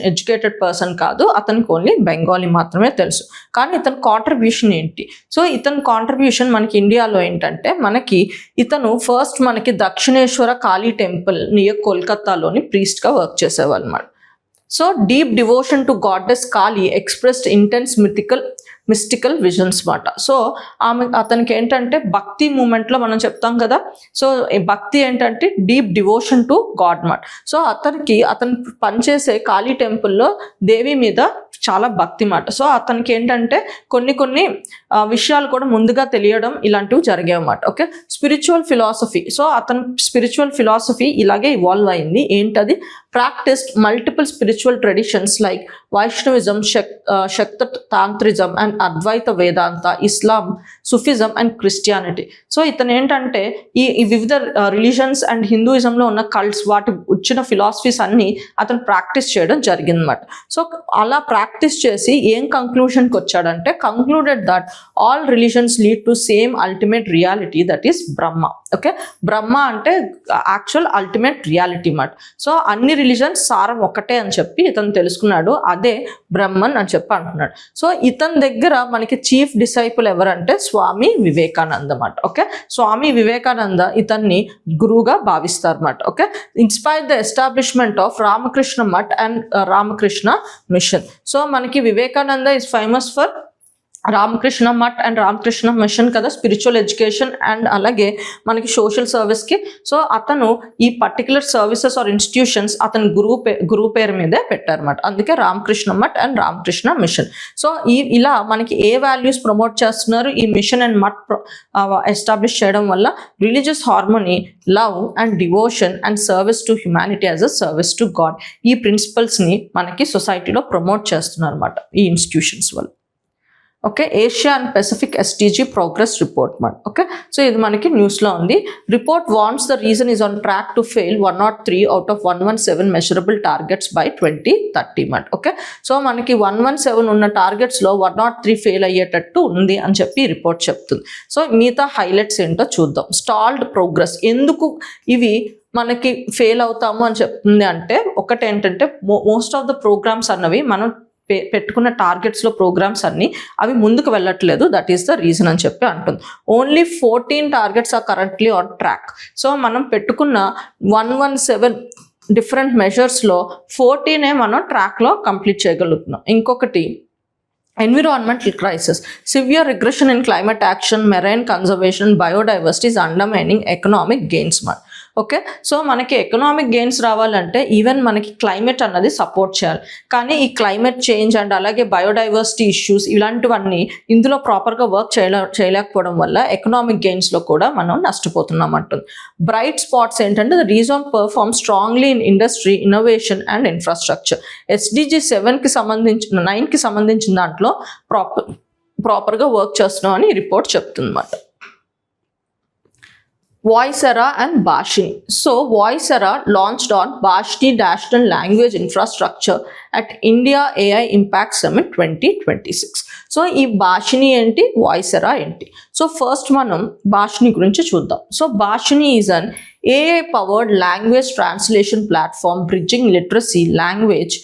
ఎడ్యుకేటెడ్ పర్సన్ కాదు, అతనికి ఓన్లీ బెంగాలీ మాత్రమే తెలుసు. కానీ ఇతని కాంట్రిబ్యూషన్ ఏంటి? సో ఇతని కాంట్రిబ్యూషన్ మనకి ఇండియాలో ఏంటంటే ఇతను ఫస్ట్ మనకి దక్షిణేశ్వర కాళీ టెంపుల్ నియర్ కోల్కతాలోని ప్రీస్ట్గా వర్క్ చేసేవాళ్ళు అన్నమాట. So deep devotion to goddess Kali expressed intense mystical visions మాట. సో అతనికి ఏంటంటే భక్తి మూమెంట్లో మనం చెప్తాం కదా, సో భక్తి ఏంటంటే డీప్ డివోషన్ టు గాడ్ మాట. సో అతను పనిచేసే కాళీ టెంపుల్లో దేవి మీద చాలా భక్తి మాట. సో అతనికి ఏంటంటే కొన్ని విషయాలు కూడా ముందుగా తెలియడం ఇలాంటివి జరిగాయి అన్నమాట. Okay, spiritual philosophy. సో అతని స్పిరిచువల్ ఫిలాసఫీ ఇలాగే ఇవాల్వ్ అయింది. ఏంటది? Practised multiple spiritual traditions like Vaishnavism, Shakta tantrism and Advaita Vedanta, Islam, Sufism and Christianity. So ఇతను ఏంటంటే ఈ వివిధ రిలీజన్స్ అండ్ హిందూయిజంలో ఉన్న కల్ట్స్, వాటి వచ్చిన ఫిలాసఫీస్ అన్ని అతను ప్రాక్టీస్ చేయడం జరిగిందన్నమాట. సో అలా ప్రాక్టీస్ చేసి ఏం కంక్లూషన్కి వచ్చాడంటే, concluded that all religions lead to same ultimate reality, that is Brahma. Okay, Brahma అంటే యాక్చువల్ అల్టిమేట్ రియాలిటీ మాట. సో అన్ని రిలీజన్స్ సారం ఒకటే అని చెప్పి ఇతను తెలుసుకున్నాడు, అదే బ్రహ్మన్ అని చెప్పి అంటున్నాడు. సో ఇతని దగ్గర మనకి చీఫ్ డిసైపుల్ ఎవరంటే స్వామి వివేకానంద అన్నమాట. ఓకే, స్వామి వివేకానంద ఇతన్ని గురువుగా భావిస్తారు అన్నమాట. Okay, inspire the establishment of Ramakrishna Math and Ramakrishna Mission. So మనకి Vivekananda is famous for Ramakrishna Math and Ramakrishna Mission కదా, స్పిరిచువల్ ఎడ్యుకేషన్ అండ్ అలాగే మనకి సోషల్ సర్వీస్కి. సో అతను ఈ పర్టికులర్ సర్వీసెస్ ఆర్ ఇన్స్టిట్యూషన్స్ అతను గురువు పేరు మీదే పెట్టారన్నమాట. అందుకే Ramakrishna Math and Ramakrishna Mission. So ఇలా మనకి ఏ వాల్యూస్ ప్రమోట్ చేస్తున్నారు ఈ మిషన్ అండ్ మఠ్ ఎస్టాబ్లిష్ చేయడం వల్ల? Religious harmony, love and devotion and service to humanity as a service to God. ఈ ప్రిన్సిపల్స్ని మనకి సొసైటీలో ప్రమోట్ చేస్తున్నారు అన్నమాట ఈ ఇన్స్టిట్యూషన్స్ వల్ల. Okay, Asia and Pacific SDG progress report మాట. ఓకే, సో ఇది మనకి న్యూస్లో ఉంది. Report wants the reason is on track to fail 103 out of 117 measurable targets by 2030 మాట. ఓకే, సో మనకి 117 ఉన్న టార్గెట్స్లో 103 ఫెయిల్ అయ్యేటట్టు ఉంది అని చెప్పి రిపోర్ట్ చెప్తుంది. సో మిగతా హైలైట్స్ ఏంటో చూద్దాం. స్టాల్డ్ ప్రోగ్రెస్, ఎందుకు ఇవి మనకి ఫెయిల్ అవుతాము అని చెప్తుంది అంటే, ఒకటి ఏంటంటే మోస్ట్ ఆఫ్ ద ప్రోగ్రామ్స్ అన్నవి మనం పెట్టుకున్న టార్గెట్స్లో ప్రోగ్రామ్స్ అన్ని అవి ముందుకు వెళ్ళట్లేదు, దట్ ఈస్ ద రీజన్ అని చెప్పి అంటుంది. Only 14 targets are currently on track. So మనం పెట్టుకున్న 117 డిఫరెంట్ మెజర్స్లో 14 మనం ట్రాక్లో కంప్లీట్ చేయగలుగుతున్నాం. ఇంకొకటి environmental crisis, severe regression in climate action, marine conservation, biodiversity is undermining economic gains మాట. ఓకే, సో మనకి ఎకనామిక్ గెయిన్స్ రావాలంటే ఈవెన్ మనకి క్లైమేట్ అన్నది సపోర్ట్ చేయాలి. కానీ ఈ క్లైమేట్ చేంజ్ అండ్ అలాగే బయోడైవర్సిటీ ఇష్యూస్ ఇలాంటివన్నీ ఇందులో ప్రాపర్గా వర్క్ చేయలేకపోవడం వల్ల ఎకనామిక్ గెయిన్స్లో కూడా మనం నష్టపోతున్నాం అంటుంది. బ్రైట్ స్పాట్స్ ఏంటంటే the reason perform strongly in industry, innovation and infrastructure. SDG 9కి సంబంధించిన దాంట్లో ప్రాపర్గా వర్క్ చేస్తున్నాం అని రిపోర్ట్ చెప్తుంది అన్నమాట. Voicera and Bhashini. So Voicera launched on Bhashini National Language Infrastructure at India AI Impact Summit 2026. So ఈ భాషిని ఏంటి, వాయిసెరా ఏంటి? సో ఫస్ట్ మనం భాషిని గురించి చూద్దాం. So భాషిని is an AI powered language translation platform bridging literacy, language,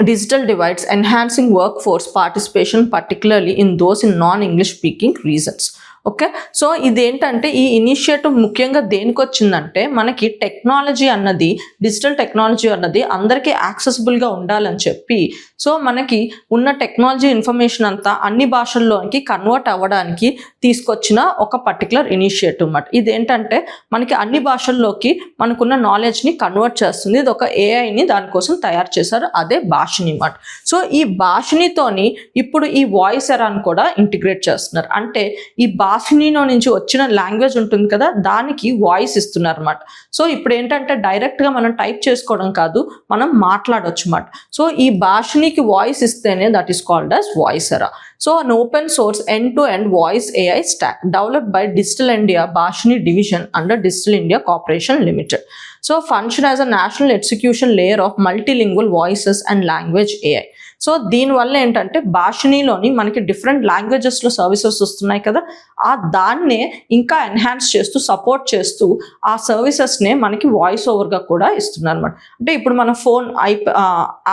digital divides, enhancing workforce participation, particularly in those in non-English speaking regions. Okay, so ఇదేంటంటే ఈ initiative ముఖ్యంగా దేనికి వచ్చిందంటే, మనకి టెక్నాలజీ అన్నది, డిజిటల్ టెక్నాలజీ అన్నది అందరికీ యాక్సెసిబుల్గా ఉండాలని చెప్పి సో మనకి ఉన్న టెక్నాలజీ ఇన్ఫర్మేషన్ అంతా అన్ని భాషల్లోనికి కన్వర్ట్ అవ్వడానికి తీసుకొచ్చిన ఒక పర్టికులర్ ఇనిషియేటివ్ అన్నమాట. ఇదేంటంటే మనకి అన్ని భాషల్లోకి మనకున్న నాలెడ్జ్ని కన్వర్ట్ చేస్తుంది. ఇది ఒక ఏఐని దానికోసం తయారు చేశారు, అదే భాషిని అన్నమాట. సో ఈ భాషినితోని ఇప్పుడు ఈ వాయిస్ ఎరాని కూడా ఇంటిగ్రేట్ చేస్తున్నారు. అంటే ఈ భాషినిలో నుంచి వచ్చిన లాంగ్వేజ్ ఉంటుంది కదా, దానికి వాయిస్ ఇస్తున్నారు అన్నమాట. సో ఇప్పుడు ఏంటంటే డైరెక్ట్గా మనం టైప్ చేసుకోవడం కాదు, మనం మాట్లాడొచ్చు అన్నమాట. సో ఈ భాషనికి వాయిస్ ఇస్తేనే that is called as voice ఎరా. So an open source end-to-end voice AI stack developed by Digital India Bhashini division under Digital India Corporation Limited. So function as a national execution layer of multilingual voices and language AI. So దీనివల్ల ఏంటంటే భాషినిలోని మనకి different లాంగ్వేజెస్లో services వస్తున్నాయి కదా, ఆ దాన్నే ఇంకా enhance చేస్తూ support చేస్తూ ఆ సర్వీసెస్నే మనకి వాయిస్ ఓవర్గా కూడా ఇస్తున్నారు అనమాట. అంటే ఇప్పుడు మన ఫోన్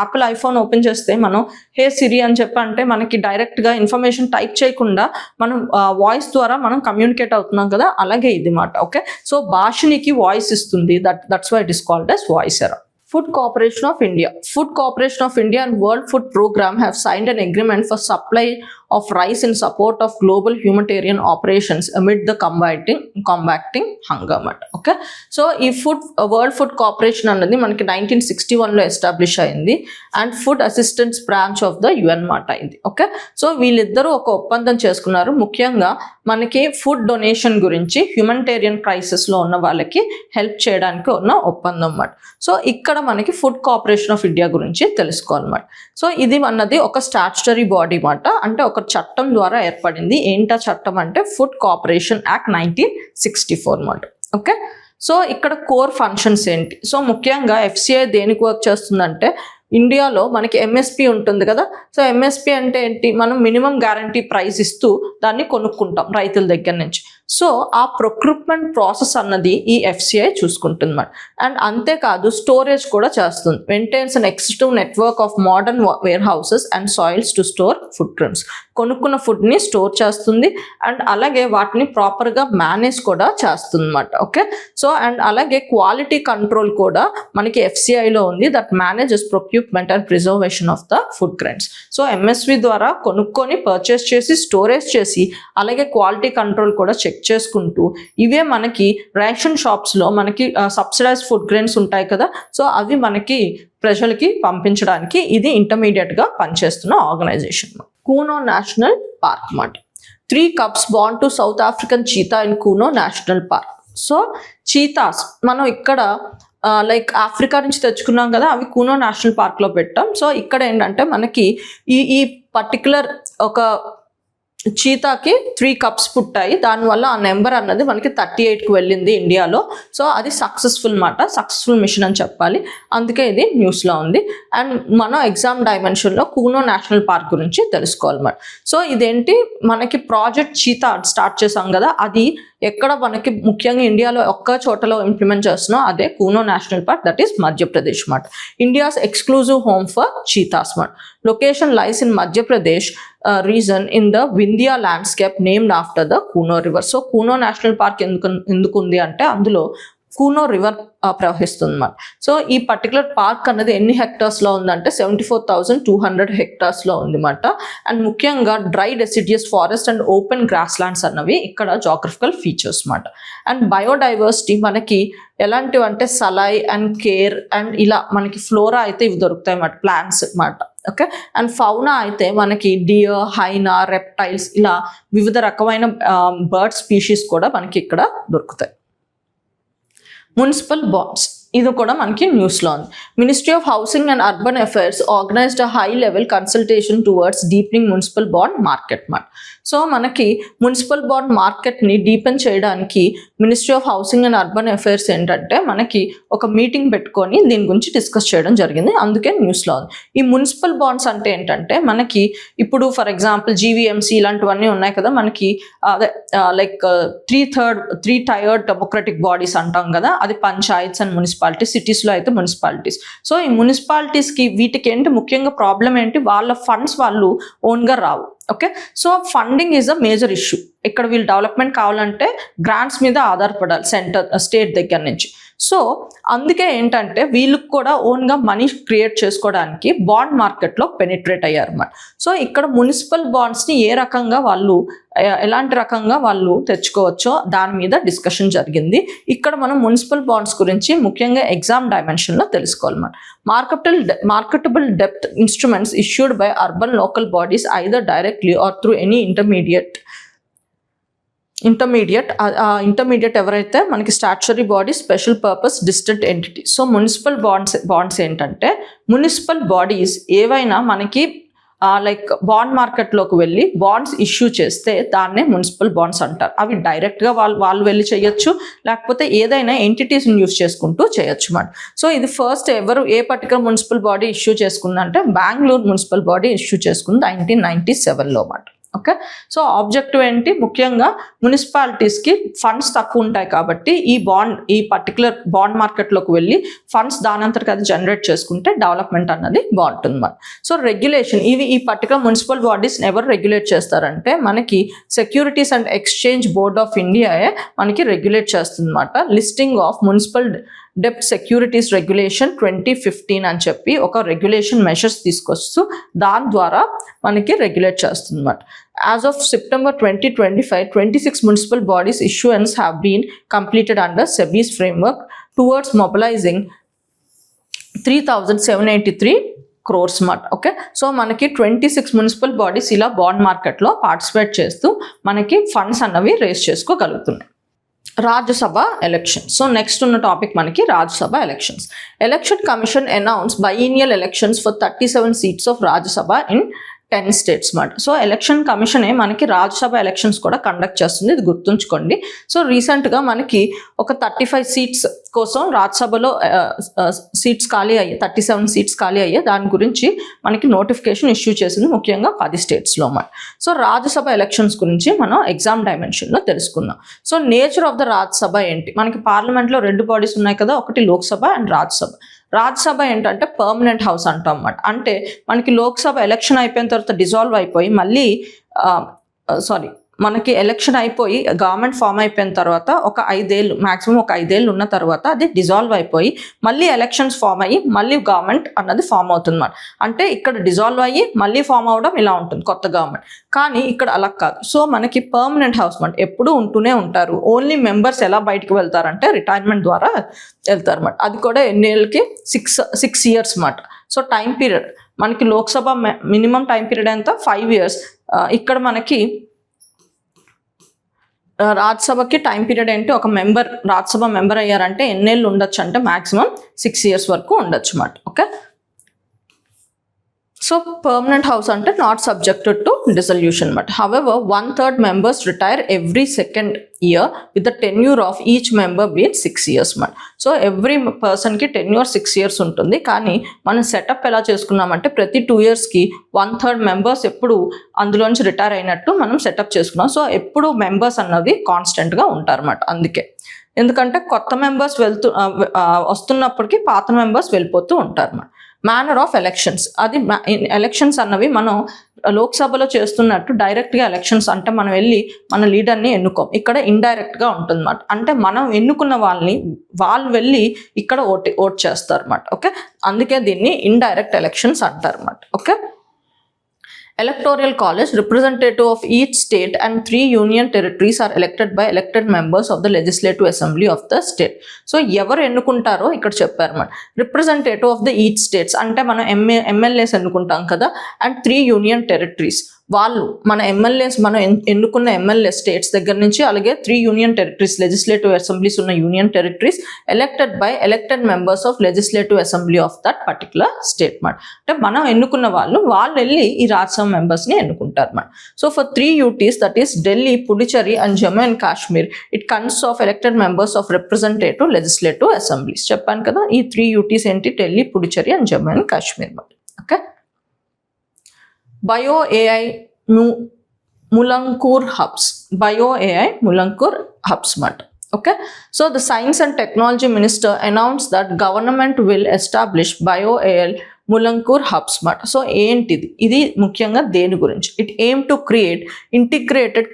యాపిల్ ఐఫోన్ ఓపెన్ చేస్తే మనం హే సిరి అని చెప్పంటే మనకి డైరెక్ట్గా ఇన్ఫర్మేషన్ టైప్ చేయకుండా మనం వాయిస్ ద్వారా మనం కమ్యూనికేట్ అవుతున్నాం కదా, అలాగే ఇది మాట. ఓకే, సో భాషినికి వాయిస్ ఇస్తుంది, that's why it is called as voice era. Food Corporation of India. Food Corporation of India and World Food Program have signed an agreement for supply of rice in support of global humanitarian operations amid the combating hunger. Okay, so ఈ world food corporation అన్నది మనకి 1961లో establish అయింది and food assistance branch of the UN మాట అయింది. Okay, so వీళ్ళిద్దరూ ఒక ఒప్పందం చేసుకున్నారు, ముఖ్యంగా మనకి ఫుడ్ డొనేషన్ గురించి హ్యూమనిటేరియన్ క్రైసిస్లో ఉన్న వాళ్ళకి హెల్ప్ చేయడానికి ఉన్న ఒప్పందం అన్నమాట. సో ఇక్కడ మనకి ఫుడ్ కార్పొరేషన్ ఆఫ్ ఇండియా గురించి తెలుసుకోవాలన్నమాట. సో ఇది అన్నది ఒక స్టాట్యుటరీ బాడీ మాట, అంటే ఒక చట్టం ద్వారా ఏర్పడింది. ఏంటా చట్టం అంటే ఫుడ్ కార్పొరేషన్ యాక్ట్ 1964 అన్నమాట. ఓకే, సో ఇక్కడ కోర్ ఫంక్షన్స్ ఏంటి? సో ముఖ్యంగా FCI దేనికి వర్క్ చేస్తుందంటే ఇండియాలో మనకి MSP ఉంటుంది కదా. సో MSP అంటే ఏంటి? మనం మినిమం గ్యారంటీ ప్రైస్ ఇస్తూ దాన్ని కొనుక్కుంటాం రైతుల దగ్గర నుంచి. సో ఆ ప్రొక్రూట్మెంట్ ప్రాసెస్ అన్నది ఈ FCI చూసుకుంటుంది అన్నమాట. అండ్ అంతేకాదు స్టోరేజ్ కూడా చేస్తుంది. Maintains an extensive network of modern warehouses and silos to store food grains. కొనుక్కున్న ఫుడ్ని స్టోర్ చేస్తుంది అండ్ అలాగే వాటిని ప్రాపర్గా మేనేజ్ కూడా చేస్తుంది అన్నమాట. ఓకే, సో అండ్ అలాగే క్వాలిటీ కంట్రోల్ కూడా మనకి FCIలో ఉంది, that manages procurement and preservation of the food grains. So MSP ద్వారా కొనుక్కొని పర్చేస్ చేసి స్టోరేజ్ చేసి అలాగే క్వాలిటీ కంట్రోల్ కూడా చెక్ చేసుకుంటూ ఇవే మనకి రేషన్ షాప్స్లో మనకి సబ్సిడైజ్ ఫుడ్ గ్రెయిన్స్ ఉంటాయి కదా, సో అవి మనకి ప్రజలకి పంపించడానికి ఇది ఇంటర్మీడియట్గా పనిచేస్తున్న ఆర్గనైజేషన్. కూనో నేషనల్ పార్క్ మాట. 3 cubs born to South African cheetah in Kuno national park. So cheetahs మనం ఇక్కడ లైక్ ఆఫ్రికా నుంచి తెచ్చుకున్నాం కదా, అవి కూనో నేషనల్ పార్క్లో పెట్టాం. సో ఇక్కడ ఏంటంటే మనకి ఈ పర్టికులర్ ఒక చీతాకి 3 cubs పుట్టాయి, దానివల్ల ఆ నెంబర్ అన్నది మనకి 38కి వెళ్ళింది ఇండియాలో. సో అది సక్సెస్ఫుల్ మాట, సక్సెస్ఫుల్ మిషన్ అని చెప్పాలి, అందుకే ఇది న్యూస్లో ఉంది. అండ్ మనం ఎగ్జామ్ డైమెన్షన్లో కూనో నేషనల్ పార్క్ గురించి తెలుసుకోవాలన్నమాట. సో ఇదేంటి మనకి ప్రాజెక్ట్ చీతా స్టార్ట్ చేసాం కదా, అది ఎక్కడ మనకి ముఖ్యంగా ఇండియాలో ఒక్క చోటలో ఇంప్లిమెంట్ చేస్తున్నాం, అదే Kuno National Park, that is Madhya Pradesh మాట. India's exclusive home for cheetahs మాట. Location lies in Madhya Pradesh region in the Vindhya landscape named after the Kuno river. So Kuno national park ఎందుకు ఉంది అంటే అందులో కూనో రివర్ ప్రవహిస్తుంది అన్నమాట. సో ఈ పర్టికులర్ పార్క్ అన్నది ఎన్ని హెక్టార్స్లో ఉందంటే 74,200 హెక్టార్స్లో ఉంది అన్నమాట. అండ్ ముఖ్యంగా dry deciduous forest and open grass lands అన్నవి ఇక్కడ జాగ్రఫికల్ ఫీచర్స్ అన్నమాట. అండ్ బయోడైవర్సిటీ మనకి ఎలాంటివి అంటే సలై అండ్ కేర్ అండ్ ఇలా మనకి ఫ్లోరా అయితే ఇవి దొరుకుతాయి అన్నమాట, ప్లాంట్స్ అన్నమాట. ఓకే, అండ్ ఫౌనా అయితే మనకి డియర్, హైనా, రెప్టైల్స్ ఇలా వివిధ రకమైన బర్డ్ స్పీషీస్ కూడా మనకి ఇక్కడ దొరుకుతాయి. మున్సిపల్ బాండ్స్ ఇది కూడా మనకి న్యూస్లో ఉంది. Ministry of housing and urban affairs organised a high level consultation towards deepening municipal bond market మాట. సో మనకి మున్సిపల్ బాండ్ మార్కెట్ని డీపెన్ చేయడానికి ministry of housing and urban affairs ఏంటంటే మనకి ఒక మీటింగ్ పెట్టుకొని దీని గురించి డిస్కస్ చేయడం జరిగింది, అందుకే న్యూస్లో ఉంది. ఈ మున్సిపల్ బాండ్స్ అంటే ఏంటంటే మనకి ఇప్పుడు ఫర్ ఎగ్జాంపుల్ GVMC ఇలాంటివన్నీ ఉన్నాయి కదా, మనకి అదే లైక్ 3 టైర్డ్ డెమోక్రటిక్ బాడీస్ అంటాం కదా, అది పంచాయత్స్ అండ్ మున్సిపాలిటీస్, సిటీస్లో అయితే మున్సిపాలిటీస్. సో ఈ మున్సిపాలిటీస్కి వీటికి ఏంటి ముఖ్యంగా ప్రాబ్లం ఏంటి, వాళ్ళ ఫండ్స్ వాళ్ళు ఓన్గా రావు. Okay, so funding is a major issue. ఇక్కడ వీళ్ళు డెవలప్మెంట్ కావాలంటే గ్రాంట్స్ మీద ఆధారపడాలి స్టేట్ దగ్గర నుంచి. సో అందుకే ఏంటంటే వీళ్ళకి కూడా ఓన్గా మనీ క్రియేట్ చేసుకోవడానికి బాండ్ మార్కెట్లో పెనిట్రేట్ అయ్యారు అన్నమాట. సో ఇక్కడ మున్సిపల్ బాండ్స్ని ఏ రకంగా వాళ్ళు ఎలాంటి రకంగా వాళ్ళు తెచ్చుకోవచ్చో దాని మీద డిస్కషన్ జరిగింది. ఇక్కడ మనం మున్సిపల్ బాండ్స్ గురించి ముఖ్యంగా ఎగ్జామ్ డైమెన్షన్లో తెలుసుకోవాలన్నమాట. మార్కెటబుల్ డెబ్ట్ instruments issued by urban local bodies either directly or through any intermediate ఎవరైతే మనకి statutory body, special purpose, district entity. So municipal bonds ఏంటంటే మున్సిపల్ బాడీస్ ఏవైనా మనకి లైక్ బాండ్ మార్కెట్లోకి వెళ్ళి బాండ్స్ ఇష్యూ చేస్తే దాన్నే మున్సిపల్ బాండ్స్ అంటారు. అవి డైరెక్ట్గా వాళ్ళు వెళ్ళి చేయొచ్చు, లేకపోతే ఏదైనా ఎంటిటీస్ని యూస్ చేసుకుంటూ చేయొచ్చు అన్నమాట. సో ఇది ఫస్ట్ ఏ పర్టికులర్ మున్సిపల్ బాడీ ఇష్యూ చేసుకుందంటే బెంగళూరు మున్సిపల్ బాడీ ఇష్యూ చేసుకుంది 1997లో అన్నమాట. ఓకే, సో ఆబ్జెక్టివ్ ఏంటి, ముఖ్యంగా మున్సిపాలిటీస్కి ఫండ్స్ తక్కువ ఉంటాయి కాబట్టి ఈ పర్టికులర్ బాండ్ మార్కెట్లోకి వెళ్ళి ఫండ్స్ దానంతటికి అది జనరేట్ చేసుకుంటే డెవలప్మెంట్ అన్నది బాగుంటుంది మరి. సో రెగ్యులేషన్ ఈ పర్టికులర్ మున్సిపల్ బాడీస్ ఎవరు రెగ్యులేట్ చేస్తారంటే మనకి Securities and Exchange Board of ఇండియాయే మనకి రెగ్యులేట్ చేస్తుంది అన్నమాట. లిస్టింగ్ ఆఫ్ మున్సిపల్ డెబ్ట్ సెక్యూరిటీస్ రెగ్యులేషన్ 2015 అని చెప్పి ఒక రెగ్యులేషన్ మెషర్స్ తీసుకొస్తూ దాని ద్వారా మనకి రెగ్యులేట్ చేస్తుంది అన్నమాట. As of September 2025, 26 municipal bodies issuance have been completed under SEBI's framework towards mobilizing 3,783 crores మాట. ఓకే, సో మనకి 26 మున్సిపల్ బాడీస్ ఇలా బాండ్ మార్కెట్లో పార్టిసిపేట్ చేస్తూ మనకి ఫండ్స్ అన్నవి రేస్ చేసుకోగలుగుతున్నాయి. రాజ్యసభ ఎలక్షన్. సో నెక్స్ట్ ఉన్న టాపిక్ మనకి Rajya Sabha elections. Election Commission announce biennial elections for 37 seats of Rajya Sabha in 10 states మాట. సో ఎలక్షన్ కమిషనే మనకి రాజ్యసభ ఎలక్షన్స్ కూడా కండక్ట్ చేస్తుంది, ఇది గుర్తుంచుకోండి. సో రీసెంట్గా మనకి ఒక 35 seats కోసం రాజ్యసభలో సీట్స్ ఖాళీ అయ్యాయి, 37 seats ఖాళీ అయ్యాయి. దాని గురించి మనకి నోటిఫికేషన్ ఇష్యూ చేసింది ముఖ్యంగా 10 statesలో మాట. సో రాజ్యసభ ఎలక్షన్స్ గురించి మనం ఎగ్జామ్ డైమెన్షన్లో తెలుసుకుందాం. So nature of the Rajya Sabha ఏంటి, మనకి పార్లమెంట్లో 2 బాడీస్ ఉన్నాయి కదా, ఒకటి లోక్సభ అండ్ రాజ్యసభ. రాజ్యసభ ఏంటంటే పర్మనెంట్ హౌస్ అంటాం అన్నమాట. అంటే మనకి లోక్సభ ఎలక్షన్ అయిపోయిన తర్వాత డిజాల్వ్ అయిపోయి మళ్ళీ మనకి ఎలక్షన్ అయిపోయి గవర్నమెంట్ ఫామ్ అయిపోయిన తర్వాత ఒక 5 ఏళ్ళు మ్యాక్సిమం ఒక 5 ఏళ్ళు ఉన్న తర్వాత అది డిజాల్వ్ అయిపోయి మళ్ళీ ఎలక్షన్స్ ఫామ్ అయ్యి మళ్ళీ గవర్నమెంట్ అన్నది ఫామ్ అవుతుంది అన్నమాట. అంటే ఇక్కడ డిజాల్వ్ అయ్యి మళ్ళీ ఫామ్ అవ్వడం ఇలా ఉంటుంది కొత్త గవర్నమెంట్. కానీ ఇక్కడ అలా కాదు. సో మనకి పర్మనెంట్ హౌస్ అన్నమాట, ఎప్పుడూ ఉంటూనే ఉంటారు. ఓన్లీ మెంబర్స్ ఎలా బయటకు వెళ్తారంటే రిటైర్మెంట్ ద్వారా వెళ్తారు అన్నమాట. అది కూడా ఎన్నేళ్ళకి 6 years అన్నమాట. సో టైం పీరియడ్ మనకి లోక్సభ మినిమం టైం పీరియడ్ ఎంత 5 years. ఇక్కడ మనకి రాజ్యసభకి టైం పీరియడ్ ఏంటి, ఒక రాజ్యసభ మెంబర్ అయ్యారంటే ఎన్నేళ్ళు ఉండొచ్చు అంటే మ్యాక్సిమం 6 years వరకు ఉండొచ్చు అన్నమాట. ఓకే, సో పర్మనెంట్ హౌస్ అంటే నాట్ సబ్జెక్టెడ్ టు డిసల్యూషన్ అన్నమాట. However 1/3 members retire every second year with the tenure of each member being 6 years అన్నమాట. సో ఎవ్రీ పర్సన్కి టెన్యూర్ 6 years ఉంటుంది. కానీ మనం సెటప్ ఎలా చేసుకున్నామంటే ప్రతి 2 yearsకి 1/3 members ఎప్పుడు అందులోంచి రిటైర్ అయినట్టు మనం సెటప్ చేసుకున్నాం. సో ఎప్పుడు మెంబర్స్ అన్నది కాన్స్టెంట్గా ఉంటారు అన్నమాట. అందుకే ఎందుకంటే కొత్త మెంబర్స్ వస్తున్నప్పటికీ పాత మెంబర్స్ వెళ్ళిపోతూ ఉంటారు అన్నమాట. మేనర్ ఆఫ్ ఎలక్షన్స్, అది ఎలక్షన్స్ అన్నవి మనం లోక్సభలో చేస్తున్నట్టు డైరెక్ట్గా ఎలక్షన్స్ అంటే మనం వెళ్ళి మన లీడర్ని ఎన్నుకోం. ఇక్కడ ఇండైరెక్ట్గా ఉంటుంది అన్నమాట. అంటే మనం ఎన్నుకున్న వాళ్ళు వెళ్ళి ఇక్కడ ఓట్ చేస్తారు అన్నమాట. ఓకే, అందుకే దీన్ని ఇండైరెక్ట్ ఎలక్షన్స్ అంటారు అన్నమాట. Okay, Electoral College, representative of each state and 3 union territories are elected by elected members of the Legislative Assembly of the state. So ఎవరు ఎన్నుకుంటారో ఇక్కడ చెప్పారు అన్నమాట. Representative of the each states అంటే మనం ఎమ్మెల్యేస్ ఎన్నుకుంటాం కదా, and 3 union territories వాళ్ళు మన MLAs మనం ఎన్నుకున్న ఎమ్మెల్యే స్టేట్స్ దగ్గర నుంచి అలాగే 3 union territories లెజిస్లేటివ్ అసెంబ్లీస్ ఉన్న union territories elected members of legislative assembly of that particular state మాట. అంటే మనం ఎన్నుకున్న వాళ్ళు వెళ్ళి ఈ రాజ్యసభ మెంబర్స్ని ఎన్నుకుంటారు అన్నమాట. So for 3 UTs that is Delhi, Puducherry and Jammu and Kashmir it consist of elected members of representative legislative assemblies. చెప్పాను కదా ఈ 3 UTs ఏంటి, ఢిల్లీ, పుదుచ్చేరి అండ్ జమ్మూ అండ్ కాశ్మీర్ మాట. Okay, Bio AI Mulankur hubs mat. Okay, so the Science and Technology Minister announced that government will establish Bio AI Moolankur hubs మాట. So ఏంటిది, ఇది ముఖ్యంగా దేని గురించి? It aim to create integrated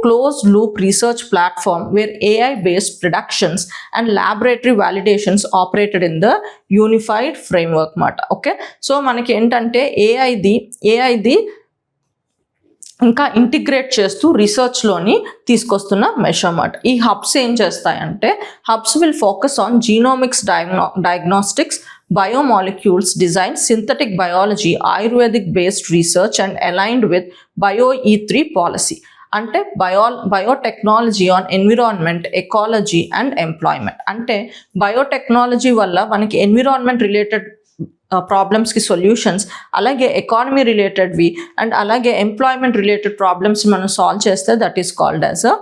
close loop research platform where AI based productions and laboratory validations operated in the unified framework మాట. Okay, so మనకి ఏంటంటే ఏఐది ఇంకా ఇంటిగ్రేట్ చేస్తూ రీసెర్చ్లోని తీసుకొస్తున్న మెషర్మెంట్. ఈ హబ్స్ ఏం చేస్తాయంటే, hubs will focus on genomics, diagnostics, biomolecules design, synthetic biology, Ayurvedic based research and aligned with BioE3 policy. అంటే biotechnology on environment, ecology and employment. అంటే బయోటెక్నాలజీ వల్ల మనకి ఎన్విరాన్మెంట్ రిలేటెడ్ ప్రాబ్లమ్స్కి సొల్యూషన్స్, అలాగే ఎకానమీ రిలేటెడ్వి అండ్ అలాగే employment related problems మనం solve చేస్తే that is called as a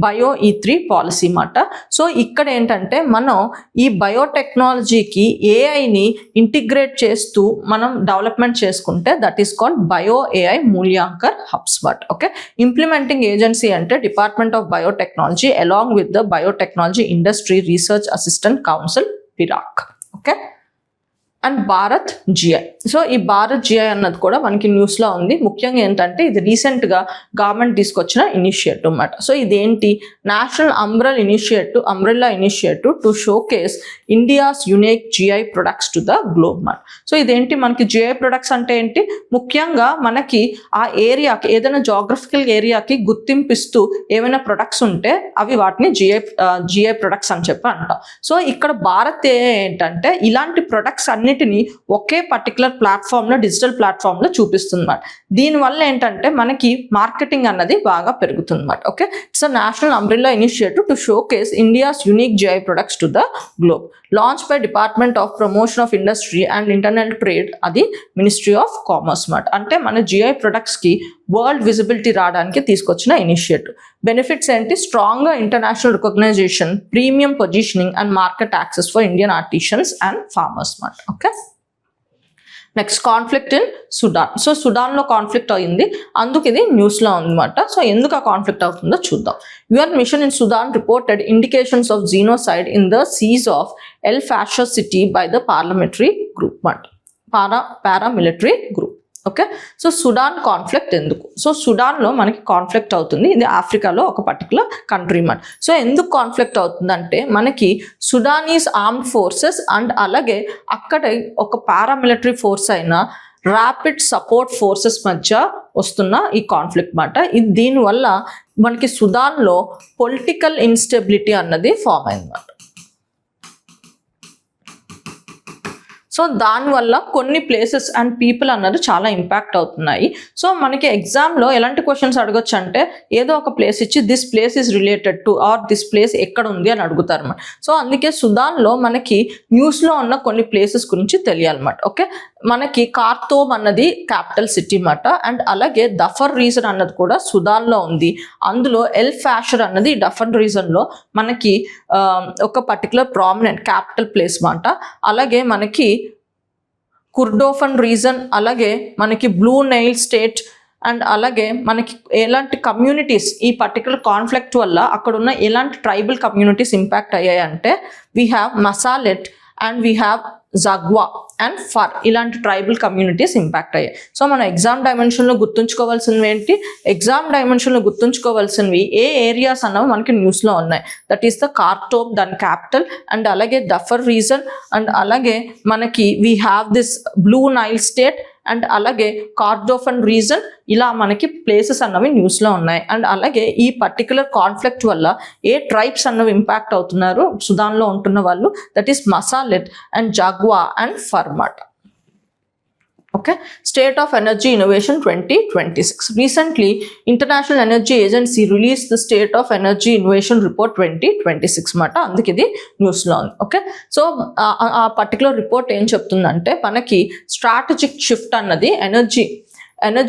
BioE3 policy మాట. So ఇక్కడ ఏంటంటే మనం ఈ బయోటెక్నాలజీకి ఏఐని ఇంటిగ్రేట్ చేస్తూ మనం డెవలప్మెంట్ చేసుకుంటే that is called BioAI Mulyankar hubs మాట. ఓకే, ఇంప్లిమెంటింగ్ ఏజెన్సీ అంటే Department of Biotechnology along with the Biotechnology Industry Research Assistant Council, BIRAC. Okay, and Bharat GI. So ఈ భారత్ జిఐ అన్నది కూడా మనకి న్యూస్లో ఉంది. ముఖ్యంగా ఏంటంటే ఇది రీసెంట్గా గవర్నమెంట్ తీసుకొచ్చిన ఇనిషియేటివ్ అన్నమాట. సో ఇదేంటి, national umbrella initiative to showcase India's unique GI products to the globe మాట. సో ఇదేంటి, మనకి జిఐ ప్రొడక్ట్స్ అంటే ఏంటి, ముఖ్యంగా మనకి ఆ ఏరియాకి ఏదైనా జాగ్రఫికల్ ఏరియాకి గుర్తింపిస్తూ ఏమైనా ప్రొడక్ట్స్ ఉంటే అవి వాటిని జిఐ ప్రొడక్ట్స్ అని చెప్పి అంటాం. సో ఇక్కడ భారత్ ఏంటంటే ఇలాంటి ప్రొడక్ట్స్ అన్నిటినీ ఒకే పర్టికులర్ ప్లాట్ఫామ్లో, డిజిటల్ ప్లాట్ఫామ్లో చూపిస్తుంది అన్నమాట. దీనివల్ల ఏంటంటే మనకి మార్కెటింగ్ అన్నది బాగా పెరుగుతుంది అన్నమాట. Okay, it's a national umbrella initiative to showcase India's unique GI products to the globe, launch by department of promotion of industry and internal trade, అది మినిస్ట్రీ ఆఫ్ కామర్స్ మాట. అంటే మన జిఐ ప్రొడక్ట్స్కి వరల్డ్ విజిబిలిటీ రావడానికి తీసుకొచ్చిన ఇనిషియేటివ్. బెనిఫిట్స్ ఏంటి, strong international recognition, premium positioning and market access for Indian artisans and farmers మాట. Okay, next conflict in Sudan. So సుడాన్లో కాన్ఫ్లిక్ట్ అయింది, అందుకు ఇది న్యూస్లో ఉందన్నమాట. సో ఎందుకు ఆ కాన్ఫ్లిక్ట్ అవుతుందో చూద్దాం. UN mission in Sudan reported indications of genocide in the seas of El Fasher city by the paramilitary group. Okay, so Sudan conflict ఎందుకు? సో సుడాన్లో మనకి కాన్ఫ్లిక్ట్ అవుతుంది, ఇది ఆఫ్రికాలో ఒక పర్టికులర్ కంట్రీ మాట. సో ఎందుకు కాన్ఫ్లిక్ట్ అవుతుందంటే మనకి సుడానీస్ ఆర్మ్డ్ ఫోర్సెస్ అండ్ అలాగే అక్కడ ఒక పారామిలిటరీ ఫోర్స్ అయిన ర్యాపిడ్ సపోర్ట్ ఫోర్సెస్ మధ్య వస్తున్న ఈ కాన్ఫ్లిక్ట్ మాట. ఇది దీనివల్ల మనకి సుడాన్లో పొలిటికల్ ఇన్స్టెబిలిటీ అన్నది ఫామ్ అయిందన్నమాట. సో దానివల్ల కొన్ని ప్లేసెస్ అండ్ పీపుల్ అన్నది చాలా ఇంపాక్ట్ అవుతున్నాయి. సో మనకి ఎగ్జామ్లో ఎలాంటి క్వశ్చన్స్ అడగొచ్చు అంటే ఏదో ఒక ప్లేస్ ఇచ్చి this place is related to or this place ఎక్కడ ఉంది అని అడుగుతారు అన్నమాట. సో అందుకే సుదాన్లో మనకి న్యూస్లో ఉన్న కొన్ని ప్లేసెస్ గురించి తెలియాలన్నమాట. ఓకే, మనకి కార్తోమ్ అన్నది క్యాపిటల్ సిటీ అన్నమాట. అండ్ అలాగే దఫర్ రీజన్ అన్నది కూడా సుదాన్లో ఉంది. అందులో ఎల్ ఫ్యాషర్ అన్నది డఫర్ రీజన్లో మనకి ఒక పర్టికులర్ ప్రామినెంట్ క్యాపిటల్ ప్లేస్ అన్నమాట. అలాగే మనకి కుర్డోఫన్ రీజన్, అలాగే మనకి బ్లూ నైల్ స్టేట్ అండ్ అలాగే మనకి ఎలాంటి కమ్యూనిటీస్ ఈ పర్టికులర్ కాన్ఫ్లిక్ట్ వల్ల అక్కడ ఉన్న ఎలాంటి ట్రైబల్ కమ్యూనిటీస్ ఇంపాక్ట్ అయ్యాయి అంటే we have Masalit and we have Zaghawa and Fur, ఇలాంటి ట్రైబల్ కమ్యూనిటీస్ ఇంపాక్ట్ అయ్యాయి. సో మనం ఎగ్జామ్ డైమెన్షన్లో గుర్తుంచుకోవాల్సినవి ఏంటి, ఎగ్జామ్ డైమెన్షన్లో గుర్తుంచుకోవాల్సినవి ఏ ఏరియాస్ అన్నవి మనకి న్యూస్లో ఉన్నాయి. దట్ ఈస్ ద కార్టోమ్, దాని క్యాపిటల్, అండ్ అలాగే డఫర్ రీజన్, అండ్ అలాగే మనకి we have this Blue Nile state and అలాగే కార్డోఫన్ రీజన్, ఇలా మనకి ప్లేసెస్ అన్నవి న్యూస్లో ఉన్నాయి. అండ్ అలాగే ఈ పర్టికులర్ కాన్ఫ్లిక్ట్ వల్ల ఏ ట్రైబ్స్ అన్నవి ఇంపాక్ట్ అవుతున్నారు సుదాన్లో ఉంటున్న వాళ్ళు, that is Masalit and Zaghawa and ఫర్మాట్. Okay, State of Energy Innovation 2026. Recently, International Energy Agency released the State of Energy Innovation Report 2026 మాట. అందుకే ఇది న్యూస్లో ఉంది. ఓకే, సో ఆ పర్టికులర్ రిపోర్ట్ ఏం చెప్తుందంటే మనకి స్ట్రాటజిక్ షిఫ్ట్ అన్నది ఎనర్జీ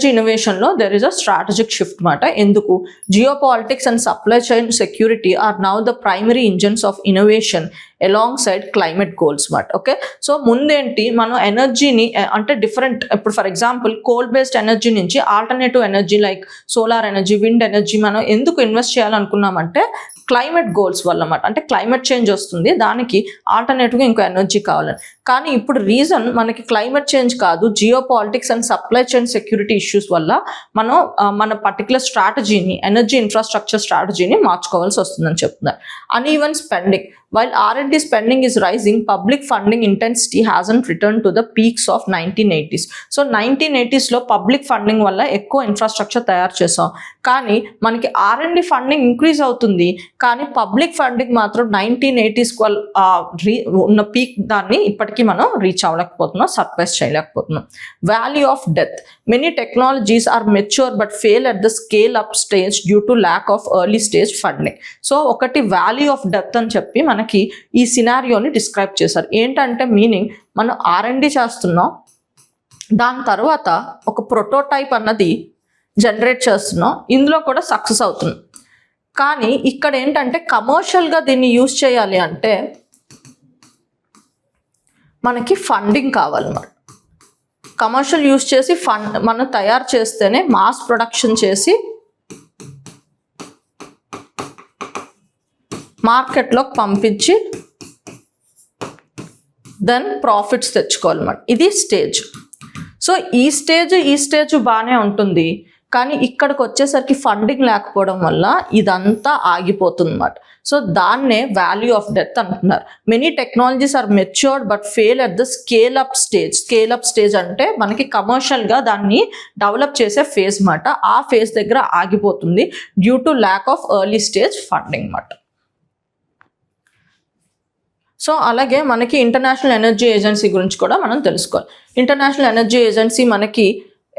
ఇన్నోవేషన్లో there is a strategic shift మాట. ఎందుకు, geopolitics and supply chain security are now the primary engines of innovation alongside climate goals మాట. ఓకే, సో ముందేంటి మనం ఎనర్జీని అంటే డిఫరెంట్, ఇప్పుడు for example coal based energy నుంచి alternative energy like solar energy, wind energy మనం ఎందుకు invest చేయాలనుకున్నామంటే climate goals వల్ల అన్నమాట. అంటే క్లైమేట్ చేంజ్ వస్తుంది, దానికి ఆల్టర్నేటివ్గా ఇంకో ఎనర్జీ కావాలని. కానీ ఇప్పుడు రీజన్ మనకి క్లైమేట్ చేంజ్ కాదు, geo politics and supply chain security issues వల్ల మనం మన పర్టికులర్ స్ట్రాటజీని, ఎనర్జీ ఇన్ఫ్రాస్ట్రక్చర్ స్ట్రాటజీని మార్చుకోవాల్సి వస్తుందని చెప్తున్నారు. Uneven spending. While R&D spending is rising, public funding intensity hasn't returned to the peaks of 1980s. So 1980s లో public funding వల్ల ఎక్కువ infrastructure తయారు చేసాం, కానీ మనకి R&D ఫండింగ్ ఇంక్రీజ్ అవుతుంది, కానీ పబ్లిక్ ఫండింగ్ మాత్రం 1980s ఉన్న పీక్ దాన్ని ఇప్పటికీ మనం రీచ్ అవ్వలేకపోతున్నాం, సర్ప్రైజ్ చేయలేకపోతున్నాం. Value of death. Many technologies are mature but fail at the scale up stage due to lack of early stage funding. So ఒకటి value of death అని చెప్పి మనకి ఈ సినారియోని డిస్క్రైబ్ చేశారు. ఏంటంటే మీనింగ్, మనం R&D చేస్తున్నాం, దాని తర్వాత ఒక ప్రోటోటైప్ అన్నది జనరేట్ చేస్తున్నాం, ఇందులో కూడా సక్సెస్ అవుతున్నాం, కానీ ఇక్కడ ఏంటంటే కమర్షియల్గా దీన్ని యూజ్ చేయాలి అంటే మనకి ఫండింగ్ కావాలన్నమాట. కమర్షియల్ యూజ్ చేసి మనం తయారు చేస్తేనే మాస్ ప్రొడక్షన్ చేసి మార్కెట్లోకి పంపించి దెన్ ప్రాఫిట్స్ తెచ్చుకోవాలన్నమాట. ఇది స్టేజ్. సో ఈ స్టేజ్ బాగానే ఉంటుంది, కానీ ఇక్కడికి వచ్చేసరికి ఫండింగ్ లేకపోవడం వల్ల ఇదంతా ఆగిపోతుంది అన్నమాట. సో దాన్నే వాల్యూ ఆఫ్ డెత్ అంటున్నారు. Many technologies are matured but fail at the scale up stage అంటే మనకి కమర్షియల్గా దాన్ని డెవలప్ చేసే ఫేజ్ మాట. ఆ ఫేజ్ దగ్గర ఆగిపోతుంది due to lack of early stage funding మాట. సో అలాగే మనకి ఇంటర్నేషనల్ ఎనర్జీ ఏజెన్సీ గురించి కూడా మనం తెలుసుకోవాలి. ఇంటర్నేషనల్ ఎనర్జీ ఏజెన్సీ మనకి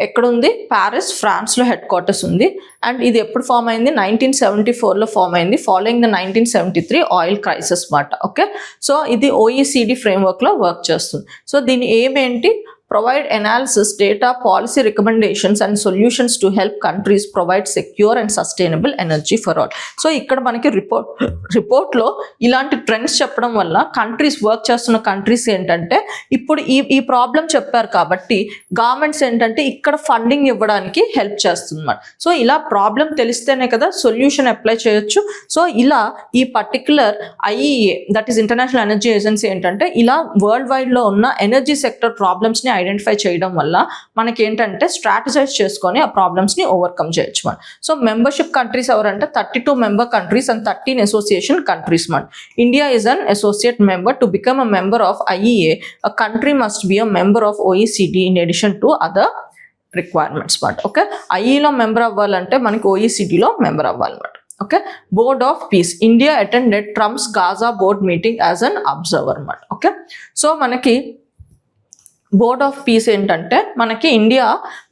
ఎక్కడుంది? ప్యారిస్, ఫ్రాన్స్లో హెడ్ క్వార్టర్స్ ఉంది. అండ్ ఇది ఎప్పుడు ఫామ్ అయింది? 1974లో ఫామ్ అయింది, ఫాలోయింగ్ ద 1973 ఆయిల్ క్రైసిస్ మాట. ఓకే, సో ఇది OECD ఫ్రేమ్వర్క్లో వర్క్ చేస్తుంది. సో దీని ఎయిమ్ ఏంటి? provide analysis, data, policy recommendations and solutions to help countries provide secure and sustainable energy for all. So ఇక్కడ మనకి రిపోర్ట్లో ఇలాంటి ట్రెండ్స్ చెప్పడం వల్ల కంట్రీస్, వర్క్ చేస్తున్న కంట్రీస్ ఏంటంటే ఇప్పుడు ఈ ప్రాబ్లం చెప్పారు కాబట్టి గవర్నమెంట్స్ ఏంటంటే ఇక్కడ ఫండింగ్ ఇవ్వడానికి హెల్ప్ చేస్తుందన్నమాట. సో ఇలా ప్రాబ్లం తెలిస్తేనే కదా సొల్యూషన్ అప్లై చేయొచ్చు. సో ఇలా ఈ particular IEA, that is international energy agency ఏంటంటే ఇలా వరల్డ్ వైడ్లో ఉన్న ఎనర్జీ సెక్టర్ ప్రాబ్లమ్స్ని ఐడెంటిఫై చేయడం వల్ల మనకి ఏంటంటే స్ట్రాటజైజ్ చేసుకొని ఆ ప్రాబ్లమ్స్ని ఓవర్కమ్ చేయొచ్చు మనం. సో మెంబర్షిప్ కంట్రీస్ ఎవరంటే 32 member countries and 13 association countries మన. India is an associate member. To become a member of IEA, a country must be a member of OECD in addition to other requirements మాట. Okay, IEలో member అవ్వాలంటే మనకి OECDలో member అవ్వాలన్నమాట. Okay, board of peace. India attended Trump's Gaza board meeting as an observer అన్నమాట. Okay, so మనకి board of peace ఏంటంటే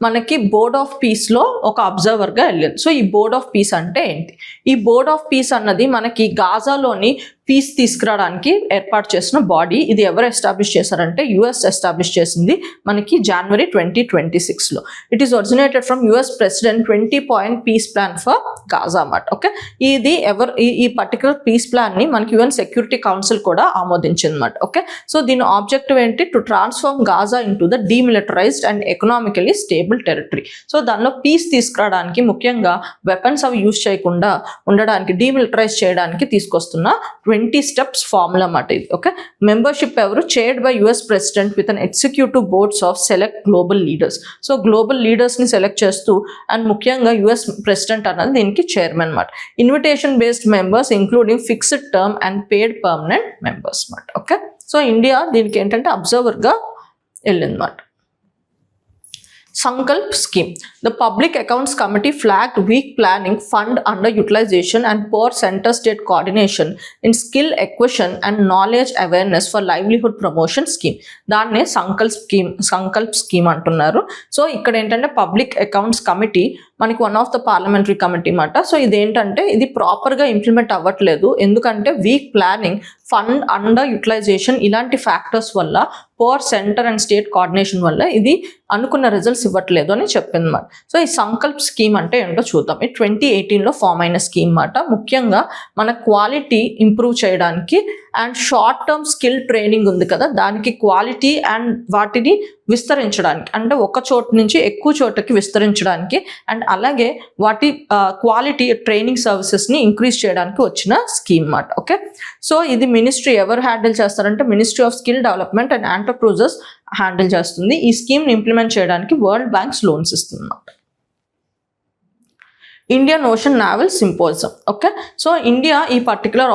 మనకి బోర్డ్ ఆఫ్ పీస్లో ఒక అబ్జర్వర్గా వెళ్ళింది. సో ఈ బోర్డ్ ఆఫ్ పీస్ అంటే ఏంటి? ఈ బోర్డ్ ఆఫ్ పీస్ అన్నది మనకి గాజాలోని పీస్ తీసుకురావడానికి ఏర్పాటు చేసిన బాడీ. ఇది ఎవరు ఎస్టాబ్లిష్ చేశారంటే US ఎస్టాబ్లిష్ చేసింది మనకి January 2026లో. It is originated from US president 20-point peace plan for Gaza అన్నమాట. ఓకే, ఇది ఈ పర్టికులర్ పీస్ ప్లాన్ని మనకి UN సెక్యూరిటీ కౌన్సిల్ కూడా ఆమోదించింది అన్నమాట. ఓకే, సో దీని ఆబ్జెక్టివ్ ఏంటి? To transform Gaza into the demilitarized and economically stable territory. So దానిలో పీస్ తీసుకురావడానికి, ముఖ్యంగా వెపన్స్ అవి యూజ్ చేయకుండా ఉండడానికి, డీమిలిటరైజ్ చేయడానికి తీసుకొస్తున్న 20 steps ఫార్ములా అన్నమాట ఇది. ఓకే, మెంబర్షిప్ ఎవరు? Chaired by US president with an executive boards of select global leaders. So global లీడర్స్ని సెలెక్ట్ చేస్తూ అండ్ ముఖ్యంగా US ప్రెసిడెంట్ అన్నది దీనికి చైర్మన్ అన్నమాట. Invitation based members including fixed term and paid permanent members అన్నమాట. Okay, so India దీనికి ఏంటంటే అబ్జర్వర్గా వెళ్ళిందన్నమాట. Sankalp scheme. The Public Accounts Committee flagged weak planning, fund underutilization and poor center-state coordination in skill acquisition and knowledge awareness for livelihood promotion scheme. దాన్నే Sankalp scheme అంటున్నారు. So ఇక్కడ ఏంటంటే public accounts committee మనకి one of the parliamentary committee మాట. So ఇదేంటంటే ఇది ప్రాపర్గా implement అవ్వట్లేదు, ఎందుకంటే weak planning, fund underutilisation ఇలాంటి ఫ్యాక్టర్స్ వల్ల, poor centre and state coordination వల్ల ఇది అనుకున్న రిజల్ట్స్ ఇవ్వట్లేదు అని చెప్పింది మాట. సో ఈ సంకల్ప్ స్కీమ్ అంటే ఏంటో చూద్దాం. ఇది 2018లో ఫామ్ అయిన స్కీమ్ మాట. ముఖ్యంగా మన క్వాలిటీ ఇంప్రూవ్ చేయడానికి and short term skill training ఉంది కదా, దానికి క్వాలిటీ అండ్ వాటిని విస్తరించడానికి, అంటే ఒక చోటు నుంచి ఎక్కువ చోటకి విస్తరించడానికి, అండ్ అలాగే వాటి క్వాలిటీ ట్రైనింగ్ సర్వీసెస్ని ఇంక్రీజ్ చేయడానికి వచ్చిన స్కీమ్ అన్నమాట. ఓకే, సో ఇది మినిస్ట్రీ ఎవరు హ్యాండిల్ చేస్తారంటే ministry of skill development and enterprises handle చేస్తుంది. ఈ స్కీమ్ని ఇంప్లిమెంట్ చేయడానికి వరల్డ్ బ్యాంక్స్ లోన్స్ ఇస్తుంది అన్నమాట. Indian Ocean Naval Symposium. Okay, so India ఈ పర్టికులర్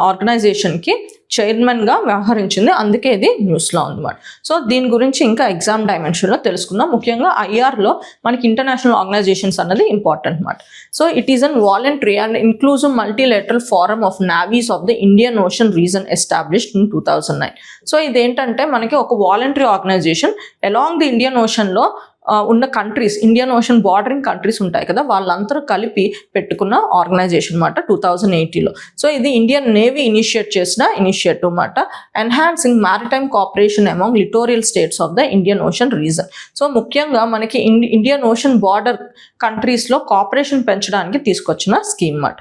ఆర్గనైజేషన్కి చైర్మన్గా వ్యవహరించింది, అందుకే ఇది న్యూస్లో ఉందన్నమాట. సో దీని గురించి ఇంకా ఎగ్జామ్ డైమెన్షన్లో తెలుసుకుందాం. ముఖ్యంగా ఐఆర్లో మనకి ఇంటర్నేషనల్ ఆర్గనైజేషన్స్ అన్నది ఇంపార్టెంట్ అన్నమాట. So it is an voluntary and inclusive multilateral forum of navies of the Indian ocean reason established in 2009. So ఇదేంటంటే మనకి ఒక voluntary organisation along the Indian ఓషన్లో ఉన్న countries, Indian ocean bordering countries ఉంటాయి కదా, వాళ్ళందరూ కలిపి పెట్టుకున్న ఆర్గనైజేషన్ అన్నమాట 2080లో. సో ఇది ఇండియన్ నేవీ ఇనిషియేట్ చేసిన ఇనిషియేటివ్ అన్నమాట, enhancing maritime cooperation among లిటోరియల్ states of the Indian ocean reason. So ముఖ్యంగా మనకి ఇండియన్ ఓషన్ బార్డర్ కంట్రీస్లో కోఆపరేషన్ పెంచడానికి తీసుకొచ్చిన స్కీమ్ అన్నమాట.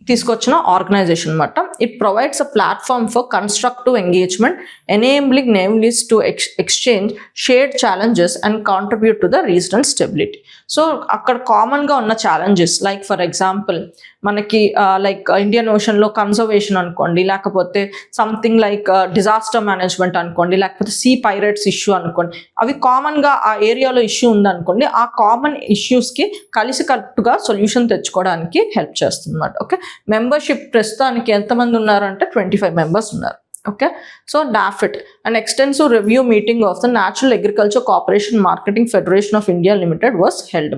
తీసుకొచ్చిన ఆర్గనైజేషన్ అన్నమాట. It provides a platform for constructive engagement enabling navies to exchange shared challenges and contribute to the regional stability. So అక్కడ కామన్గా ఉన్న ఛాలెంజెస్ లైక్ ఫర్ ఎగ్జాంపుల్ మనకి లైక్ ఇండియన్ ఓషన్లో కన్జర్వేషన్ అనుకోండి, లేకపోతే సంథింగ్ లైక్ డిజాస్టర్ మేనేజ్మెంట్ అనుకోండి, లేకపోతే see pirates issue అనుకోండి, అవి కామన్గా ఆ ఏరియాలో ఇష్యూ ఉందనుకోండి, ఆ కామన్ ఇష్యూస్కి కలిసికట్టుగా సొల్యూషన్ తెచ్చుకోవడానికి హెల్ప్ చేస్తుంది అన్నమాట. ఓకే, మెంబర్షిప్ ప్రస్తుతానికి ఎంతమంది ఉన్నారంటే 25 మెంబర్స్ ఉన్నారు. Okay, so NAFED, an extensive review meeting of the Natural Agriculture Cooperation Marketing Federation of India Limited was held.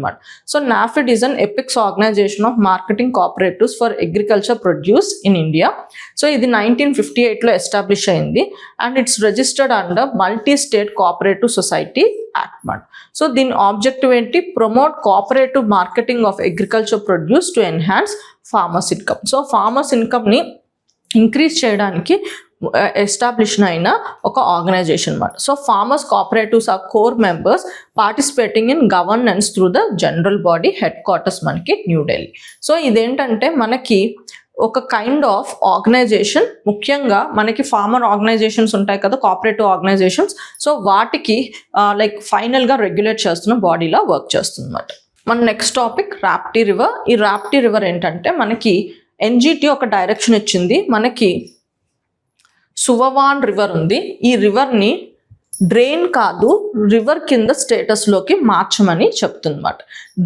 So NAFED is an apex organization of marketing cooperatives for agriculture produce in India. So ఇది 1958లో establish అయింది and it's registered under multi state cooperative society act. So దీని objective ఏంటి? Promote cooperative marketing of agriculture produce to enhance farmers income. So farmers ఇన్కమ్ని increase చేయడానికి establish అయిన ఒక organization అన్నమాట. So farmers cooperatives are core members participating in governance through the general body headquarters మనకి New Delhi. So ఇదేంటంటే మనకి ఒక kind of organisation, ముఖ్యంగా మనకి ఫార్మర్ ఆర్గనైజేషన్స్ ఉంటాయి కదా, కోఆపరేటివ్ ఆర్గనైజేషన్స్, సో వాటికి లైక్ ఫైనల్గా రెగ్యులేట్ చేస్తున్న బాడీలా వర్క్ చేస్తుంది అన్నమాట. మన నెక్స్ట్ టాపిక్ రాప్టీ రివర్. ఈ రాప్టీ రివర్ ఏంటంటే మనకి NGT ఒక డైరెక్షన్ ఇచ్చింది, మనకి సువవాన్ రివర్ ఉంది, ఈ రివర్ని డ్రెయిన్ కాదు రివర్ కింద స్టేటస్లోకి మార్చమని చెప్తుందన్నమాట.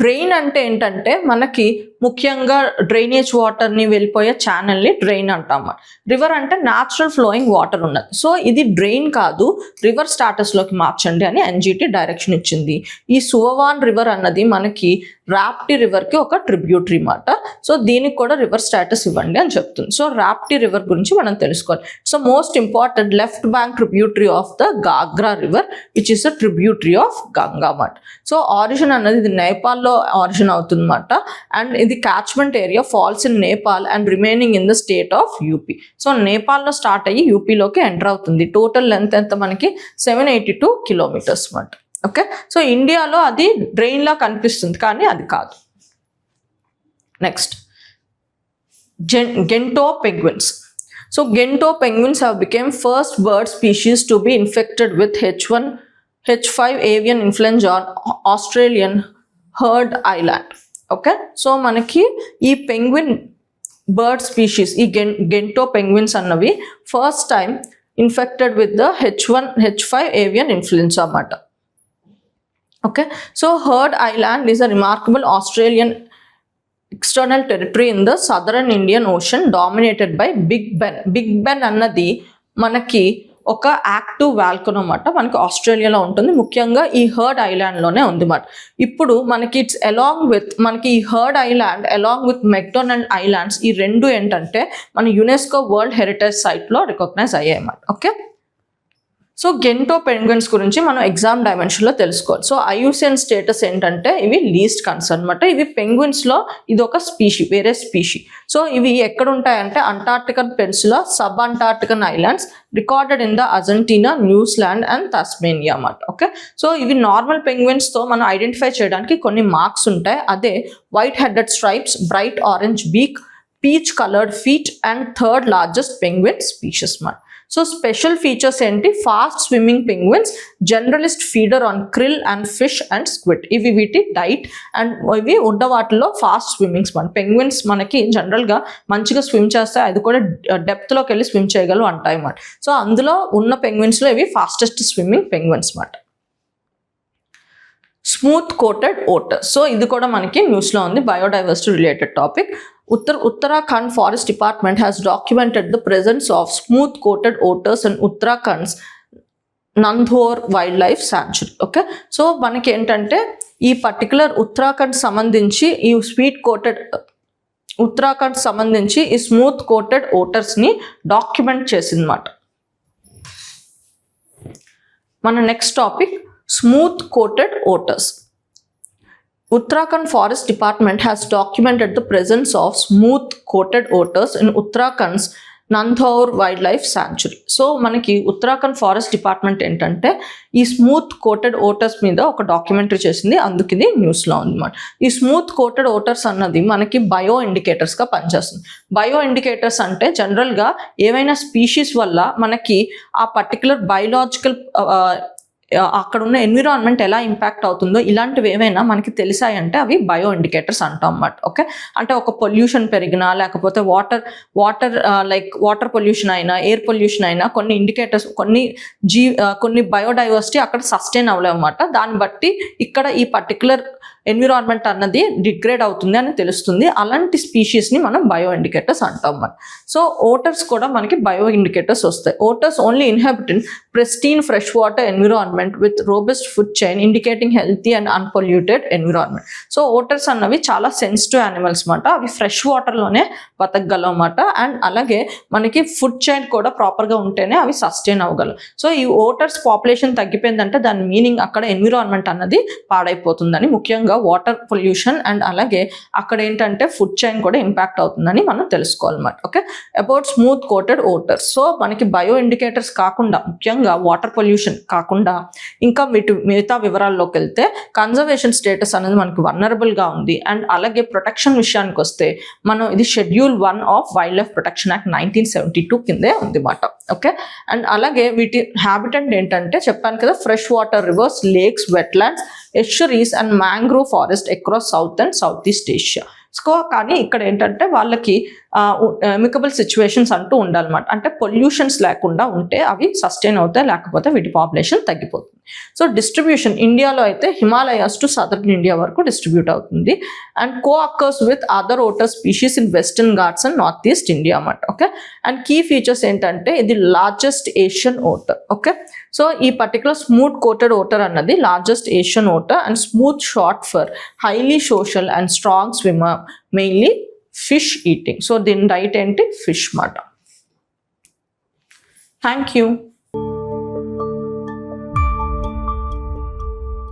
డ్రెయిన్ అంటే ఏంటంటే మనకి ముఖ్యంగా డ్రైనేజ్ వాటర్ని వెళ్ళిపోయే ఛానల్ని డ్రెయిన్ అంటాము. రివర్ అంటే న్యాచురల్ ఫ్లోయింగ్ వాటర్ ఉన్నది. సో ఇది డ్రెయిన్ కాదు రివర్ స్టాటస్లోకి మార్చండి అని NGT డైరెక్షన్ ఇచ్చింది. ఈ సువవాన్ రివర్ అన్నది మనకి రాప్టీ రివర్కి ఒక ట్రిబ్యూటరీ అన్నమాట. సో దీనికి కూడా రివర్ స్టేటస్ ఇవ్వండి అని చెప్తుంది. సో రాప్టీ రివర్ గురించి మనం తెలుసుకోవాలి. So most important left bank tributary of the Ghaghra river which is a tributary of Ganga అన్నమాట. సో ఆరిజిన్ అన్నది ఇది నేపాల్లో ఆరిజిన్ అవుతుంది అన్నమాట. అండ్ ఇది catchment area falls in Nepal and remaining in the state of UP. So నేపాల్లో స్టార్ట్ అయ్యి యూపీలోకి ఎంటర్ అవుతుంది. టోటల్ లెంత్ ఎంత మనకి 782 కిలోమీటర్స్ అన్నమాట. ఓకే, సో ఇండియాలో అది డ్రెయిన్లా కనిపిస్తుంది కానీ అది కాదు. Next Gentoo penguins. So Gentoo penguins have become first bird species to be infected with H5 avian influenza on Australian Heard Island. Okay, so మనకి ఈ పెంగ్విన్ బర్డ్ స్పీషీస్, ఈ గెంటో పెంగ్విన్స్ అన్నవి first time infected with the H5 avian influenza అన్నమాట. Okay, so heard island is a remarkable Australian external territory in the southern Indian Ocean dominated by Big Ben. Big Ben అన్నది మనకి ఒక active volcano అన్నమాట, మనకి ఆస్ట్రేలియాలో ఉంటుంది, ముఖ్యంగా ఈ హర్డ్ ఐలాండ్లోనే ఉంది అన్నమాట. ఇప్పుడు మనకి ఇట్స్ అలాంగ్ విత్ మనకి ఈ heard island along with McDonald islands, ఈ రెండు ఏంటంటే మన యునెస్కో వరల్డ్ హెరిటేజ్ సైట్లో రికగ్నైజ్ అయ్యాయి అన్నమాట. ఓకే, సో గెంటో పెంగ్విన్స్ గురించి మనం ఎగ్జామ్ డైమెన్షన్లో తెలుసుకోవాలి. సో IUCN స్టేటస్ ఏంటంటే ఇవి లీస్ట్ కన్సర్న్ అనమాట. ఇవి పెంగ్విన్స్లో ఇది ఒక స్పీషీ, వేరే స్పీషీ. సో ఇవి ఎక్కడ ఉంటాయంటే Antarctican peninsula, sub Antarctican islands, recorded in the Argentina, New Zealand and Tasmania అన్నమాట. ఓకే, సో ఇవి నార్మల్ పెంగ్విన్స్తో మనం ఐడెంటిఫై చేయడానికి కొన్ని మార్క్స్ ఉంటాయి. అదే white headed stripes, bright orange beak, peach coloured feet and third largest penguin species మాట. So special features ఏంటి, fast swimming penguins, generalist feeder on krill and fish and squid, ఇవి వీటి డైట్. అండ్ ఇవి ఉన్న వాటిలో fast swimmings మన penguins మనకి జనరల్గా మంచిగా స్విమ్ చేస్తాయి, అది కూడా డెప్త్లోకి వెళ్ళి స్విమ్ చేయగలవు అంటాయి అన్నమాట. సో అందులో ఉన్న పెంగ్విన్స్లో ఇవి ఫాస్టెస్ట్ స్విమ్మింగ్ పెంగ్విన్స్ అన్నమాట. స్మూత్ కోటెడ్ ఓటర్, సో ఇది కూడా మనకి న్యూస్లో ఉంది, biodiversity related topic. Uttarakhand Forest Department has documented the presence of smooth-coated otters in Uttarakhand's Nandhor Wildlife Sanctuary. Okay, so మనకి ఏంటంటే ఈ పర్టికులర్ ఉత్తరాఖండ్ సంబంధించి ఈ స్మూత్ కోటెడ్ ఓటర్స్ని డాక్యుమెంట్ చేసిందన్నమాట. మన next topic smooth coated otters. Uttarakhand Forest Department has documented the presence of smooth-coated otters in Uttarakhand's Nandhor Wildlife Sanctuary. So మనకి Uttarakhand forest department ఏంటంటే ఈ స్మూత్ కోటెడ్ ఓటర్స్ మీద ఒక డాక్యుమెంటరీ చేసింది, అందుకు ఇది న్యూస్లో ఉందన్నమాట. ఈ స్మూత్ కోటెడ్ ఓటర్స్ అన్నది మనకి బయో ఇండికేటర్స్గా పనిచేస్తుంది. బయో ఇండికేటర్స్ అంటే జనరల్గా ఏవైనా స్పీషీస్ వల్ల మనకి ఆ పర్టికులర్ బయోలాజికల్ అక్కడ ఉన్న ఎన్విరాన్మెంట్ ఎలా ఇంపాక్ట్ అవుతుందో ఇలాంటివి ఏవైనా మనకి తెలిసాయంటే అవి బయో ఇండికేటర్స్ అంటాం అన్నమాట. ఓకే, అంటే ఒక పొల్యూషన్ పెరిగినా లేకపోతే వాటర్ పొల్యూషన్ అయినా ఎయిర్ పొల్యూషన్ అయినా కొన్ని ఇండికేటర్స్ కొన్ని బయోడైవర్సిటీ అక్కడ సస్టైన్ అవ్వలేవు అన్నమాట. దాన్ని బట్టి ఇక్కడ ఈ పర్టికులర్ ఎన్విరాన్మెంట్ అన్నది డిగ్రేడ్ అవుతుంది అని తెలుస్తుంది. అలాంటి స్పీషీస్ని మనం బయో ఇండికేటర్స్ అంటాం అన్నమాట. సో ఓటర్స్ కూడా మనకి బయో ఇండికేటర్స్ వస్తాయి. Otters only inhabit in pristine fresh water environment with robust food chain indicating healthy and unpolluted environment. So otters అన్నవి చాలా సెన్సిటివ్ యానిమల్స్ అన్నమాట, అవి ఫ్రెష్ వాటర్లోనే బతకగలవు అన్నమాట. అండ్ అలాగే మనకి ఫుడ్ చైన్ కూడా ప్రాపర్గా ఉంటేనే అవి సస్టైన్ అవ్వగలవు. సో ఈ ఓటర్స్ పాపులేషన్ తగ్గిపోయిందంటే దాని మీనింగ్ అక్కడ ఎన్విరాన్మెంట్ అన్నది పాడైపోతుందని, ముఖ్యంగా వాటర్ పొల్యూషన్ అండ్ అలాగే అక్కడ ఏంటంటే ఫుడ్ చైన్ కూడా ఇంపాక్ట్ అవుతుందని మనం తెలుసుకోవాలన్నమాట. Okay, about smooth coated otters. So మనకి బయో ఇండికేటర్స్ కాకుండా ముఖ్యంగా వాటర్ పొల్యూషన్ కాకుండా ఇంకా మిగతా వివరాల్లోకి వెళ్తే కన్జర్వేషన్ స్టేటస్ అనేది మనకి వల్నరబుల్గా ఉంది. అండ్ అలాగే ప్రొటెక్షన్ విషయానికి వస్తే మనం ఇది schedule 1 of wild life protection act 1972 కిందే ఉంది మాట. ఓకే, అండ్ అలాగే వీటి హ్యాబిటెంట్ ఏంటంటే చెప్పాను కదా, fresh water rivers, lakes, wetlands, estuaries and mangrove forest across south and south east Asia. So కానీ ఇక్కడ ఏంటంటే వాళ్ళకి ఎమికబుల్ సిచ్యువేషన్స్ అంటూ ఉండాలన్నమాట. అంటే పొల్యూషన్స్ లేకుండా ఉంటే అవి సస్టైన్ అవుతాయి, లేకపోతే వీటి పాపులేషన్ తగ్గిపోతుంది. సో డిస్ట్రిబ్యూషన్ ఇండియాలో అయితే హిమాలయాస్ టు సదర్న్ ఇండియా వరకు డిస్ట్రిబ్యూట్ అవుతుంది. And co occurs with other voter species in western Ghats and north east India అన్నమాట. ఓకే, అండ్ కీ ఫీచర్స్ ఏంటంటే ఇది largest Asian voter. Okay, so ఈ పర్టికులర్ స్మూత్ కోటెడ్ ఓటర్ అన్నది largest Asian voter and smooth short for highly social and strong swimmer, mainly fish eating. So దీని diet ఏంటి, fish మాట. Thank you.